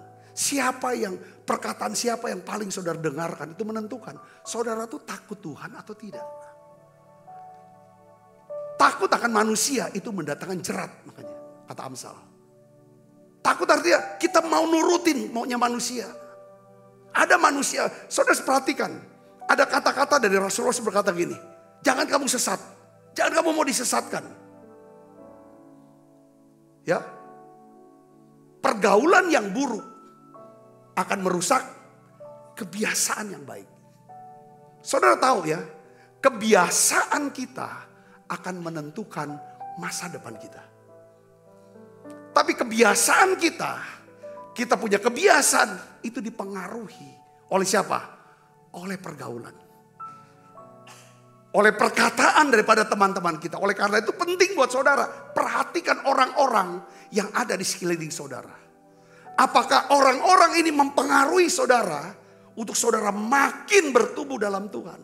Perkataan siapa yang paling saudara dengarkan itu menentukan. Saudara tuh takut Tuhan atau tidak. Takut akan manusia itu mendatangkan jerat, makanya kata Amsal. Takut artinya kita mau nurutin maunya manusia. Ada manusia, saudara perhatikan. Ada kata-kata dari Rasul-Rasul berkata gini. Jangan kamu sesat. Jangan kamu mau disesatkan. Ya, pergaulan yang buruk akan merusak kebiasaan yang baik. Saudara tahu ya, kebiasaan kita akan menentukan masa depan kita. Tapi kebiasaan kita punya kebiasaan itu dipengaruhi oleh siapa? Oleh pergaulan. Oleh perkataan daripada teman-teman kita. Oleh karena itu penting buat saudara, perhatikan orang-orang yang ada di sekeliling saudara. Apakah orang-orang ini mempengaruhi saudara untuk saudara makin bertumbuh dalam Tuhan.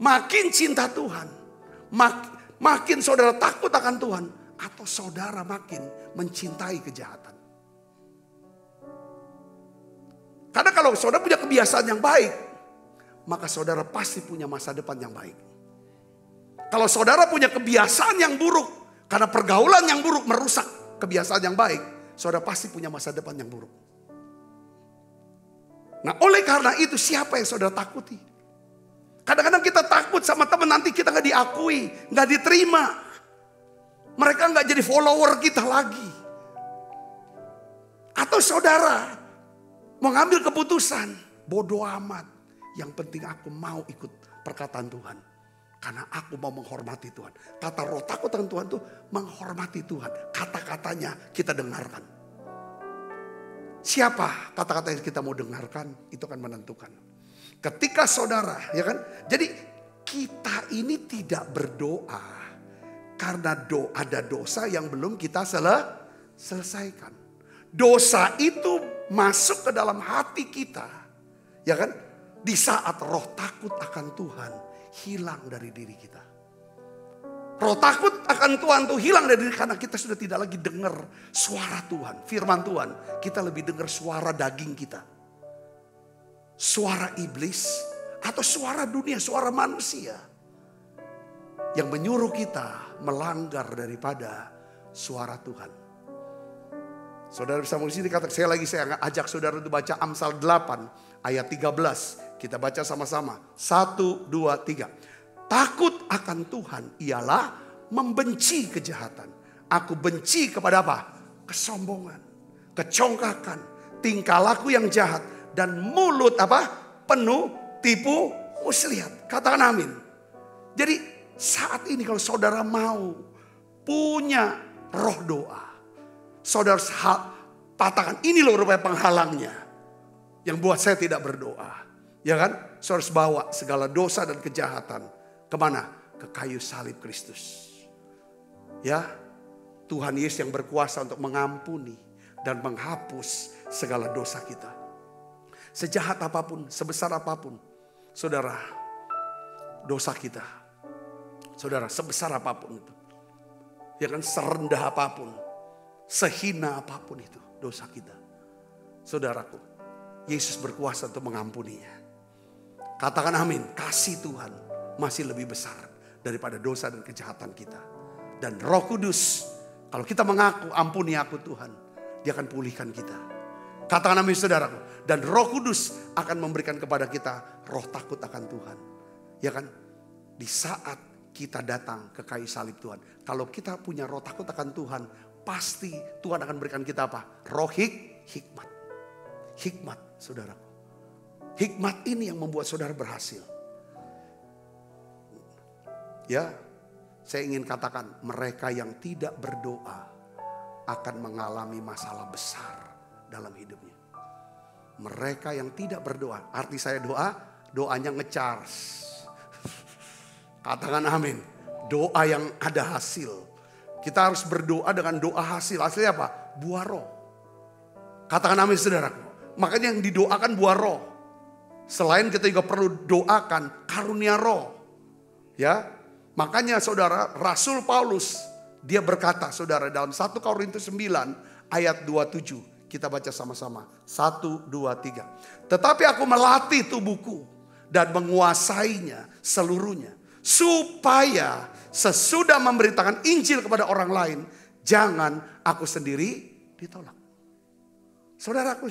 Makin cinta Tuhan. Makin saudara takut akan Tuhan. Atau saudara makin mencintai kejahatan. Karena kalau saudara punya kebiasaan yang baik, maka saudara pasti punya masa depan yang baik. Kalau saudara punya kebiasaan yang buruk, karena pergaulan yang buruk merusak kebiasaan yang baik, saudara pasti punya masa depan yang buruk. Nah, oleh karena itu siapa yang saudara takuti? Kadang-kadang kita takut sama teman, nanti kita gak diakui, gak diterima. Mereka gak jadi follower kita lagi. Atau saudara mengambil keputusan, bodoh amat. Yang penting aku mau ikut perkataan Tuhan. Karena aku mau menghormati Tuhan. Kata roh takut akan Tuhan itu menghormati Tuhan. Kata-katanya kita dengarkan. Siapa kata-kata yang kita mau dengarkan, itu akan menentukan. Ketika saudara, ya kan? Jadi kita ini tidak berdoa karena ada dosa yang belum kita selesaikan. Dosa itu masuk ke dalam hati kita, ya kan? Di saat roh takut akan Tuhan hilang dari diri kita. Roh takut akan Tuhan tuh hilang dari diri karena kita sudah tidak lagi dengar suara Tuhan, firman Tuhan. Kita lebih dengar suara daging kita. Suara iblis atau suara dunia, suara manusia. Yang menyuruh kita melanggar daripada suara Tuhan. Saudara bisa mulai sini kata, saya ajak saudara untuk baca Amsal 8 ayat 13. Kita baca sama-sama. 1, 2, 3. Takut akan Tuhan ialah membenci kejahatan. Aku benci kepada apa? Kesombongan, kecongkakan, tingkah laku yang jahat, dan mulut apa? Penuh tipu muslihat. Katakan amin. Jadi saat ini kalau saudara mau punya roh doa, saudara katakan ini loh rupanya penghalangnya yang buat saya tidak berdoa. Ya kan? Saudara harus bawa segala dosa dan kejahatan kemana? Ke kayu salib Kristus. Ya, Tuhan Yesus yang berkuasa untuk mengampuni dan menghapus segala dosa kita. Sejahat apapun, sebesar apapun, saudara, dosa kita. Saudara, sebesar apapun itu. Ya kan, serendah apapun, sehina apapun itu dosa kita. Saudaraku, Yesus berkuasa untuk mengampuninya. Katakan amin. Kasih Tuhan masih lebih besar daripada dosa dan kejahatan kita. Dan Roh Kudus, kalau kita mengaku ampuni aku Tuhan, dia akan pulihkan kita. Katakan amin saudaraku. Dan Roh Kudus akan memberikan kepada kita roh takut akan Tuhan. Ya kan? Di saat kita datang ke kayu salib Tuhan. Kalau kita punya roh takut akan Tuhan, pasti Tuhan akan berikan kita apa? Roh hikmat. Hikmat saudaraku. Hikmat ini yang membuat saudara berhasil. Ya, saya ingin katakan mereka yang tidak berdoa akan mengalami masalah besar dalam hidupnya. Mereka yang tidak berdoa, arti saya doanya ngecharge. Katakan amin. Doa yang ada hasil. Kita harus berdoa dengan doa hasil. Hasilnya apa? Buah roh. Katakan amin saudaraku. Makanya yang didoakan buah roh. Selain kita juga perlu doakan karunia roh. Ya. Makanya saudara, Rasul Paulus dia berkata saudara dalam 1 Korintus 9 ayat 27. Kita baca sama-sama. 1, 2, 3. Tetapi aku melatih tubuhku dan menguasainya seluruhnya. Supaya sesudah memberitakan Injil kepada orang lain, jangan aku sendiri ditolak. Saudaraku,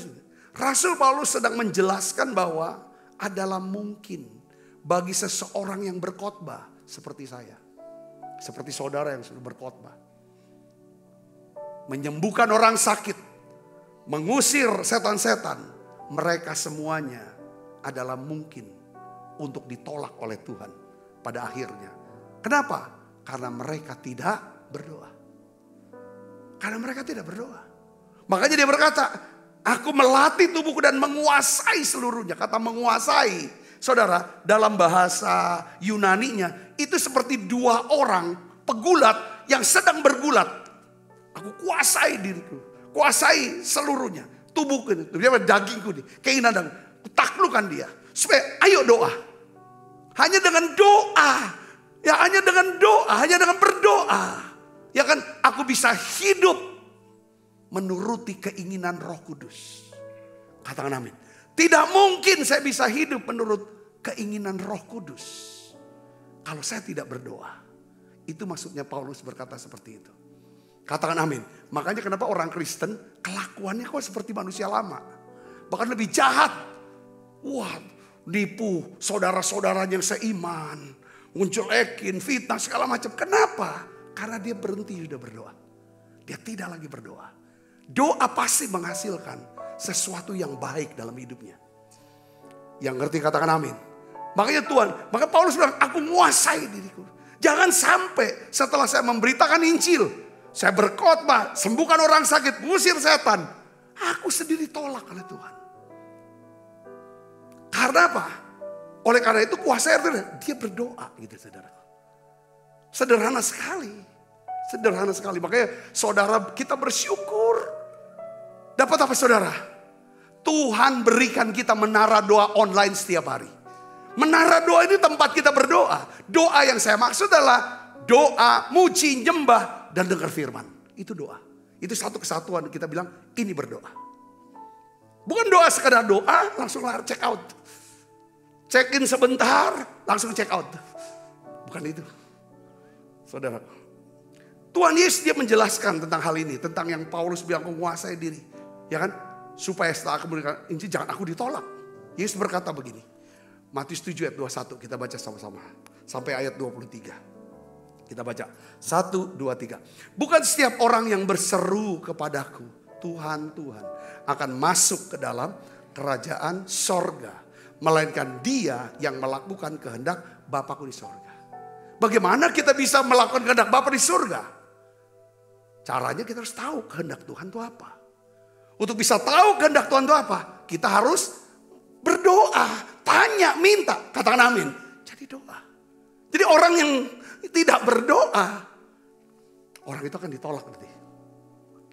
Rasul Paulus sedang menjelaskan bahwa adalah mungkin bagi seseorang yang berkhotbah seperti saya. Seperti saudara yang sudah berkhotbah. Menyembuhkan orang sakit. Mengusir setan-setan. Mereka semuanya adalah mungkin untuk ditolak oleh Tuhan pada akhirnya. Kenapa? Karena mereka tidak berdoa. Karena mereka tidak berdoa. Makanya dia berkata, aku melatih tubuhku dan menguasai seluruhnya. Kata menguasai, saudara, dalam bahasa Yunaninya itu seperti dua orang pegulat yang sedang bergulat. Aku kuasai diriku, kuasai seluruhnya, tubuhku, dagingku, keinginan dan taklukkan dia. Supaya ayo doa. Hanya dengan doa, ya hanya dengan doa, hanya dengan berdoa, ya kan aku bisa hidup menuruti keinginan Roh Kudus. Katakan amin. Tidak mungkin saya bisa hidup menurut keinginan Roh Kudus kalau saya tidak berdoa. Itu maksudnya Paulus berkata seperti itu. Katakan amin. Makanya kenapa orang Kristen kelakuannya kok seperti manusia lama. Bahkan lebih jahat. Wah, nipu saudara-saudaranya yang seiman. Ngejelekin, fitnah segala macam. Kenapa? Karena dia berhenti sudah berdoa. Dia tidak lagi berdoa. Doa pasti menghasilkan sesuatu yang baik dalam hidupnya. Yang ngerti katakan amin. Makanya maka Paulus bilang, aku menguasai diriku. Jangan sampai setelah saya memberitakan Injil, saya berkhotbah, sembuhkan orang sakit, mengusir setan, aku sendiri tolak oleh Tuhan. Karena apa? Oleh karena itu kuasa dia berdoa gitu saudara. Sederhana sekali. Sederhana sekali. Makanya saudara kita bersyukur. Dapat apa saudara? Tuhan berikan kita menara doa online setiap hari. Menara doa ini tempat kita berdoa. Doa yang saya maksud adalah doa, muji, nyembah, dan dengar firman. Itu doa. Itu satu kesatuan kita bilang ini berdoa. Bukan doa sekadar doa langsung check out. Check in sebentar langsung check out. Bukan itu. Saudara. Tuhan Yesus dia menjelaskan tentang hal ini. Tentang yang Paulus bilang menguasai diri. Ya kan? Supaya setelah aku memberikan Injil jangan aku ditolak. Yesus berkata begini. Matius 7 ayat 21 kita baca sama-sama. Sampai ayat 23. Kita baca. 1, 2, 3. Bukan setiap orang yang berseru kepadaku. Tuhan, Tuhan. Akan masuk ke dalam kerajaan sorga. Melainkan dia yang melakukan kehendak Bapakku di sorga. Bagaimana kita bisa melakukan kehendak Bapa di surga? Caranya kita harus tahu kehendak Tuhan itu apa. Untuk bisa tahu kehendak Tuhan itu apa, kita harus berdoa, tanya, minta. Katakan amin. Jadi doa. Jadi orang yang tidak berdoa, orang itu akan ditolak nanti.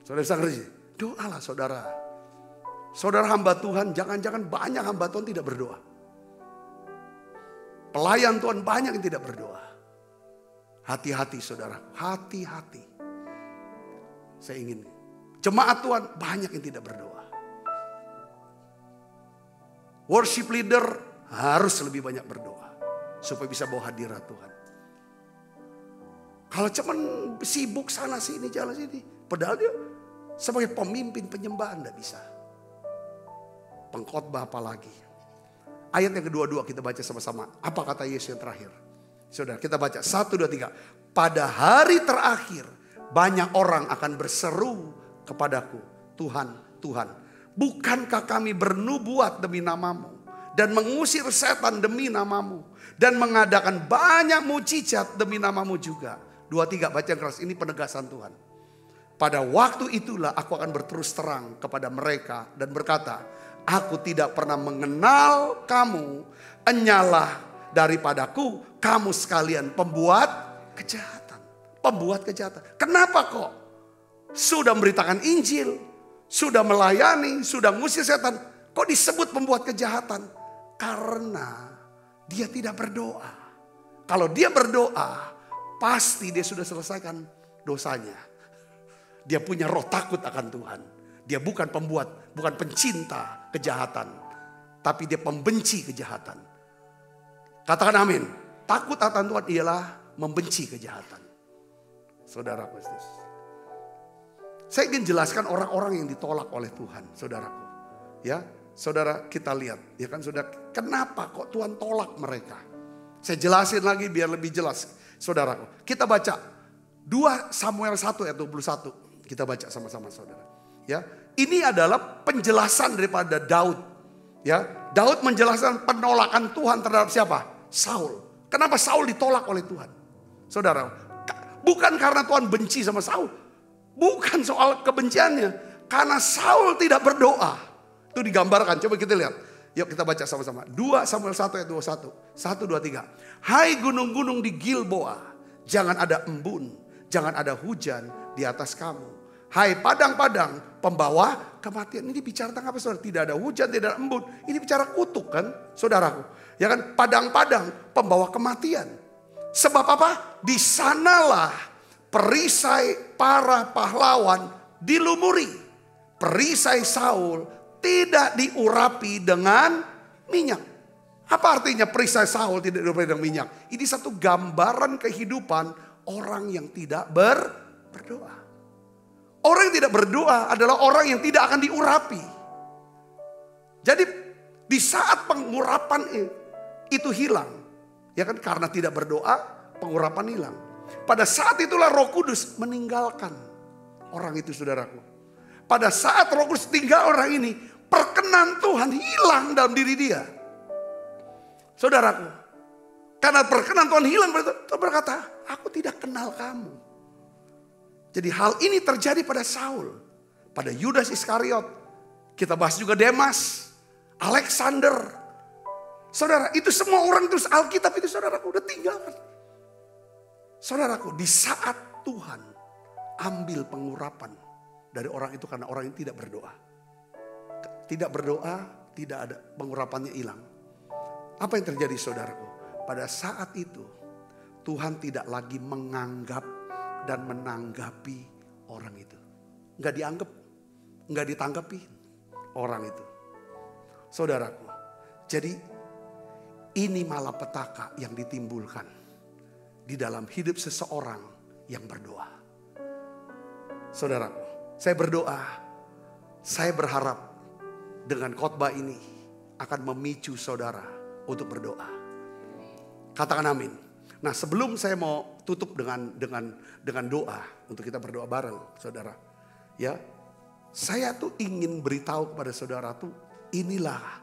Saudara bisa ngerti? Doalah saudara. Saudara hamba Tuhan, jangan-jangan banyak hamba Tuhan tidak berdoa. Pelayan Tuhan banyak yang tidak berdoa. Hati-hati saudara, hati-hati. Saya ingin jemaat Tuhan banyak yang tidak berdoa. Worship leader harus lebih banyak berdoa. Supaya bisa bawa hadirat Tuhan. Kalau cuman sibuk sana sini, jalan sini. Padahal dia sebagai pemimpin penyembahan tidak bisa. Pengkhotbah apalagi. Ayat yang kedua-dua kita baca sama-sama. Apa kata Yesus yang terakhir? Saudara kita baca 1, 2, 3. Pada hari terakhir banyak orang akan berseru kepadaku. Tuhan, Tuhan. Bukankah kami bernubuat demi namamu. Dan mengusir setan demi namamu. Dan mengadakan banyak mujizat demi namamu juga. 2, 3 baca yang keras. Ini penegasan Tuhan. Pada waktu itulah aku akan berterus terang kepada mereka. Dan berkata, aku tidak pernah mengenal kamu. Enyalah daripadaku kamu sekalian pembuat kejahatan. Pembuat kejahatan. Kenapa kok? Sudah memberitakan Injil. Sudah melayani. Sudah ngusir setan. Kok disebut pembuat kejahatan? Karena dia tidak berdoa. Kalau dia berdoa, pasti dia sudah selesaikan dosanya. Dia punya roh takut akan Tuhan. Dia bukan pembuat, bukan pencinta kejahatan. Tapi dia pembenci kejahatan. Katakan amin. Takut akan Tuhan ialah membenci kejahatan. Saudara Kristus. Saya ingin jelaskan orang-orang yang ditolak oleh Tuhan. Saudaraku. Ya, saudara kita lihat. Ya kan saudara, kenapa kok Tuhan tolak mereka? Saya jelasin lagi biar lebih jelas. Saudaraku. Kita baca 2 Samuel 1 ayat 21. Kita baca sama-sama saudara. Ya, ini adalah penjelasan daripada Daud. Ya, Daud menjelaskan penolakan Tuhan terhadap siapa? Saul. Kenapa Saul ditolak oleh Tuhan? Saudara, bukan karena Tuhan benci sama Saul. Bukan soal kebenciannya. Karena Saul tidak berdoa. Itu digambarkan. Coba kita lihat. Yuk kita baca sama-sama. 2 Samuel 1 ayat 21. 1, 2, 3. Hai gunung-gunung di Gilboa. Jangan ada embun. Jangan ada hujan di atas kamu. Hai padang-padang pembawa kematian. Ini bicara tentang apa saudara? Tidak ada hujan, tidak ada embun. Ini bicara kutuk kan saudaraku. Ya kan, padang-padang pembawa kematian. Sebab apa? Di sanalah perisai para pahlawan dilumuri. Perisai Saul tidak diurapi dengan minyak. Apa artinya perisai Saul tidak diurapi dengan minyak? Ini satu gambaran kehidupan orang yang tidak berdoa. Orang yang tidak berdoa adalah orang yang tidak akan diurapi. Jadi di saat pengurapan itu hilang. Ya kan, karena tidak berdoa pengurapan hilang. Pada saat itulah Roh Kudus meninggalkan orang itu saudaraku. Pada saat Roh Kudus tinggal orang ini, perkenan Tuhan hilang dalam diri dia. Saudaraku, karena perkenan Tuhan hilang, Tuhan berkata, aku tidak kenal kamu. Jadi hal ini terjadi pada Saul, pada Yudas Iskariot. Kita bahas juga Demas, Alexander. Saudara, itu semua orang terus Alkitab itu saudaraku udah tinggalkan. Saudaraku, di saat Tuhan ambil pengurapan dari orang itu karena orang yang tidak berdoa. Tidak berdoa, tidak ada pengurapannya hilang. Apa yang terjadi saudaraku? Pada saat itu Tuhan tidak lagi menganggap dan menanggapi orang itu. Enggak dianggap, enggak ditanggapi orang itu. Saudaraku, jadi ini malapetaka yang ditimbulkan di dalam hidup seseorang yang berdoa. Saudaraku, saya berdoa, saya berharap dengan khotbah ini akan memicu saudara untuk berdoa. Katakan amin. Nah, sebelum saya mau tutup dengan doa untuk kita berdoa bareng, saudara. Ya, saya tuh ingin beritahu kepada saudara tuh, inilah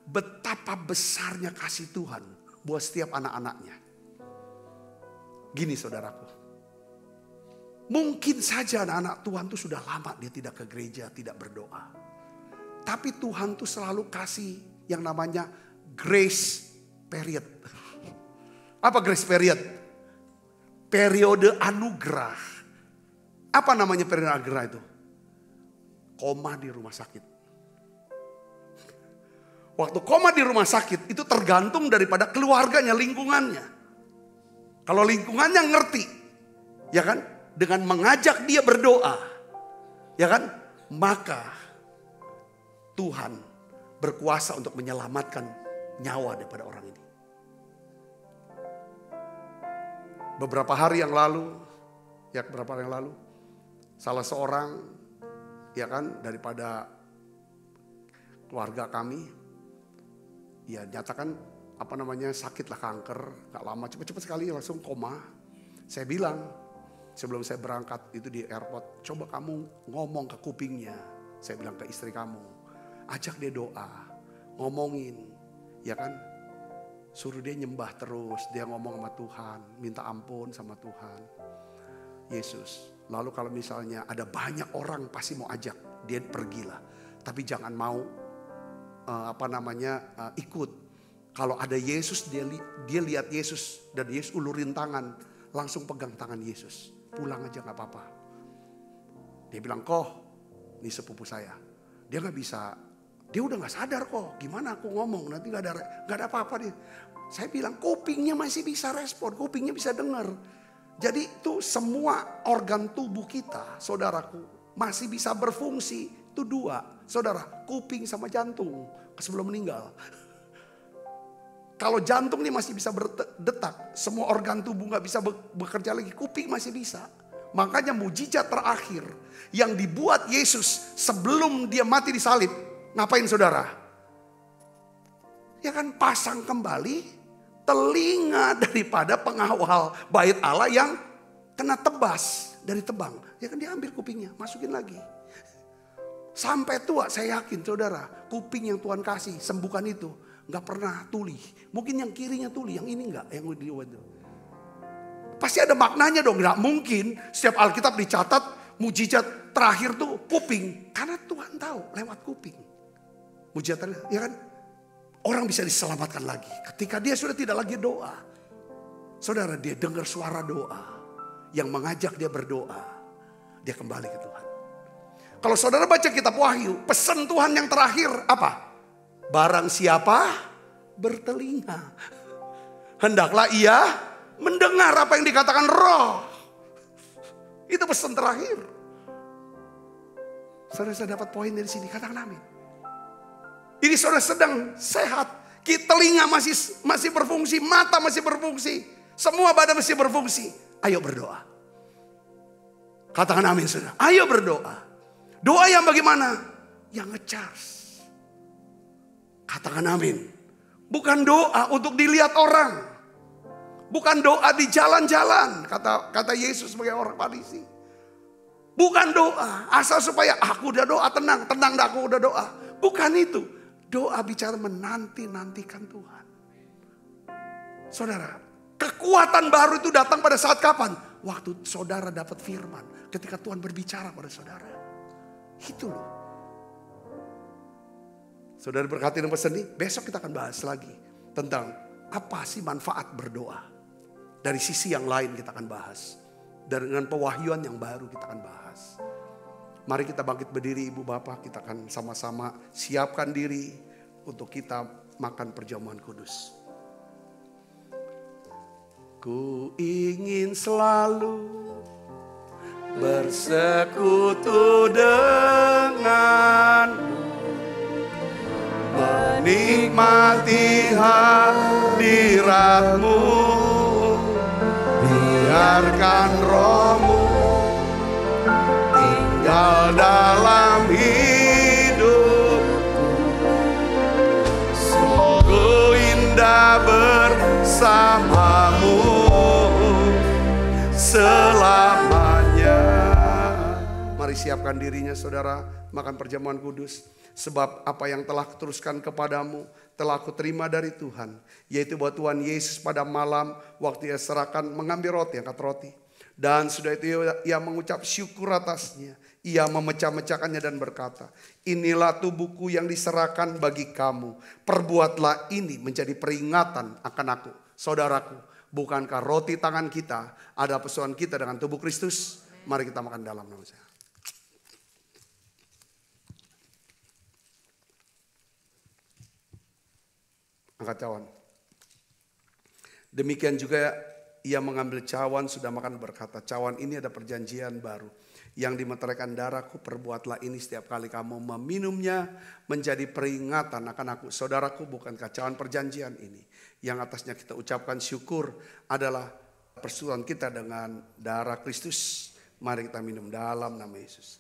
betapa besarnya kasih Tuhan buat setiap anak-anaknya. Gini saudaraku, mungkin saja anak-anak Tuhan tuh sudah lama dia tidak ke gereja, tidak berdoa. Tapi Tuhan tuh selalu kasih yang namanya grace period. Apa grace period? Periode anugerah. Apa namanya periode anugerah itu? Koma di rumah sakit. Waktu koma di rumah sakit itu tergantung daripada keluarganya, lingkungannya. Kalau lingkungannya ngerti, ya kan, dengan mengajak dia berdoa, ya kan, maka Tuhan berkuasa untuk menyelamatkan nyawa daripada orang ini. Beberapa hari yang lalu, salah seorang, ya kan, daripada keluarga kami, ya nyatakan sakitlah kanker, gak lama, cepat-cepat sekali langsung koma. Saya bilang sebelum saya berangkat itu di airport, coba kamu ngomong ke kupingnya. Saya bilang ke istri kamu, ajak dia doa, ngomongin, ya kan. Suruh dia nyembah terus, dia ngomong sama Tuhan, minta ampun sama Tuhan, Yesus. Lalu kalau misalnya ada banyak orang pasti mau ajak, dia pergilah. Tapi jangan mau ikut. Kalau ada Yesus, dia lihat Yesus dan Yesus ulurin tangan, langsung pegang tangan Yesus. Pulang aja gak apa-apa. Dia bilang, ini sepupu saya. Dia gak bisa. Dia udah gak sadar kok, gimana aku ngomong, nanti gak ada apa-apa dia. Saya bilang kupingnya masih bisa respon, kupingnya bisa dengar. Jadi itu semua organ tubuh kita, saudaraku, masih bisa berfungsi. Itu 2, saudara, kuping sama jantung sebelum meninggal. Kalau jantung nih masih bisa berdetak, semua organ tubuh gak bisa bekerja lagi, kuping masih bisa. Makanya mujizat terakhir yang dibuat Yesus sebelum dia mati di salib, ngapain saudara? Ya kan, pasang kembali telinga daripada pengawal bait Allah yang kena tebas dari tebang. Ya kan, dia ambil kupingnya, masukin lagi. Sampai tua saya yakin saudara, kuping yang Tuhan kasih sembuhkan itu gak pernah tuli. Mungkin yang kirinya tuli, yang ini gak, yang di itu. Pasti ada maknanya dong, gak mungkin setiap Alkitab dicatat mujizat terakhir tuh kuping. Karena Tuhan tahu lewat kuping. Mujizatnya, ya kan? Orang bisa diselamatkan lagi. Ketika dia sudah tidak lagi doa. Saudara, dia dengar suara doa. Yang mengajak dia berdoa. Dia kembali ke Tuhan. Kalau saudara baca kitab Wahyu, pesan Tuhan yang terakhir apa? Barang siapa bertelinga, hendaklah ia mendengar apa yang dikatakan Roh. Itu pesan terakhir. Saudara saya dapat poin dari sini, katakan amin. Ini saudara sedang sehat, telinga masih berfungsi, mata masih berfungsi, semua badan masih berfungsi. Ayo berdoa. Katakan amin saudara. Ayo berdoa. Doa yang bagaimana? Yang nge-charge. Katakan amin. Bukan doa untuk dilihat orang. Bukan doa di jalan-jalan. Kata Yesus sebagai orang Farisi. Bukan doa asal supaya aku udah doa tenang dah aku udah doa. Bukan itu. Doa bicara menanti-nantikan Tuhan. Saudara, kekuatan baru itu datang pada saat kapan? Waktu saudara dapat firman. Ketika Tuhan berbicara pada saudara. Itu loh. Saudara berkati dengan pesan ini, besok kita akan bahas lagi tentang apa sih manfaat berdoa. Dari sisi yang lain kita akan bahas. Dengan pewahyuan yang baru kita akan bahas. Mari kita bangkit berdiri ibu bapak, kita akan sama-sama siapkan diri untuk kita makan perjamuan kudus. Ku ingin selalu bersekutu denganmu, menikmati hadiratmu, biarkan Roh-Mu tinggal dalam hidupku. Sungguh indah bersamamu selamanya. Mari siapkan dirinya saudara, makan perjamuan kudus. Sebab apa yang telah kuteruskan kepadamu telah aku terima dari Tuhan. Yaitu bahwa Tuhan Yesus pada malam waktu ia serahkan mengambil roti, angkat roti. Dan sudah itu ia mengucap syukur atasnya. Ia memecah-mecahkannya dan berkata, inilah tubuhku yang diserahkan bagi kamu. Perbuatlah ini menjadi peringatan akan aku. Saudaraku, bukankah roti tangan kita ada persoalan kita dengan tubuh Kristus? Mari kita makan dalam nama saya. Angkat cawan. Demikian juga ia mengambil cawan sudah makan berkata, cawan ini ada perjanjian baru yang dimeteraikan darahku, perbuatlah ini setiap kali kamu meminumnya menjadi peringatan akan aku. Saudaraku, bukankah cawan perjanjian ini yang atasnya kita ucapkan syukur adalah persekutuan kita dengan darah Kristus. Mari kita minum dalam nama Yesus.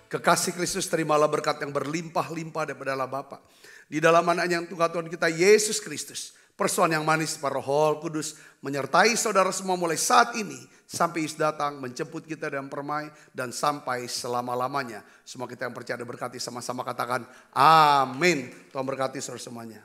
Kekasih Kristus, terimalah berkat yang berlimpah-limpah daripada Allah Bapa. Di dalam anaknya yang Tuhan kita Yesus Kristus. Persoalan yang manis para Roh Kudus menyertai saudara semua mulai saat ini. Sampai Yesus datang menjemput kita dalam permai dan sampai selama-lamanya. Semua kita yang percaya berkati sama-sama katakan amin. Tuhan berkati saudara semuanya.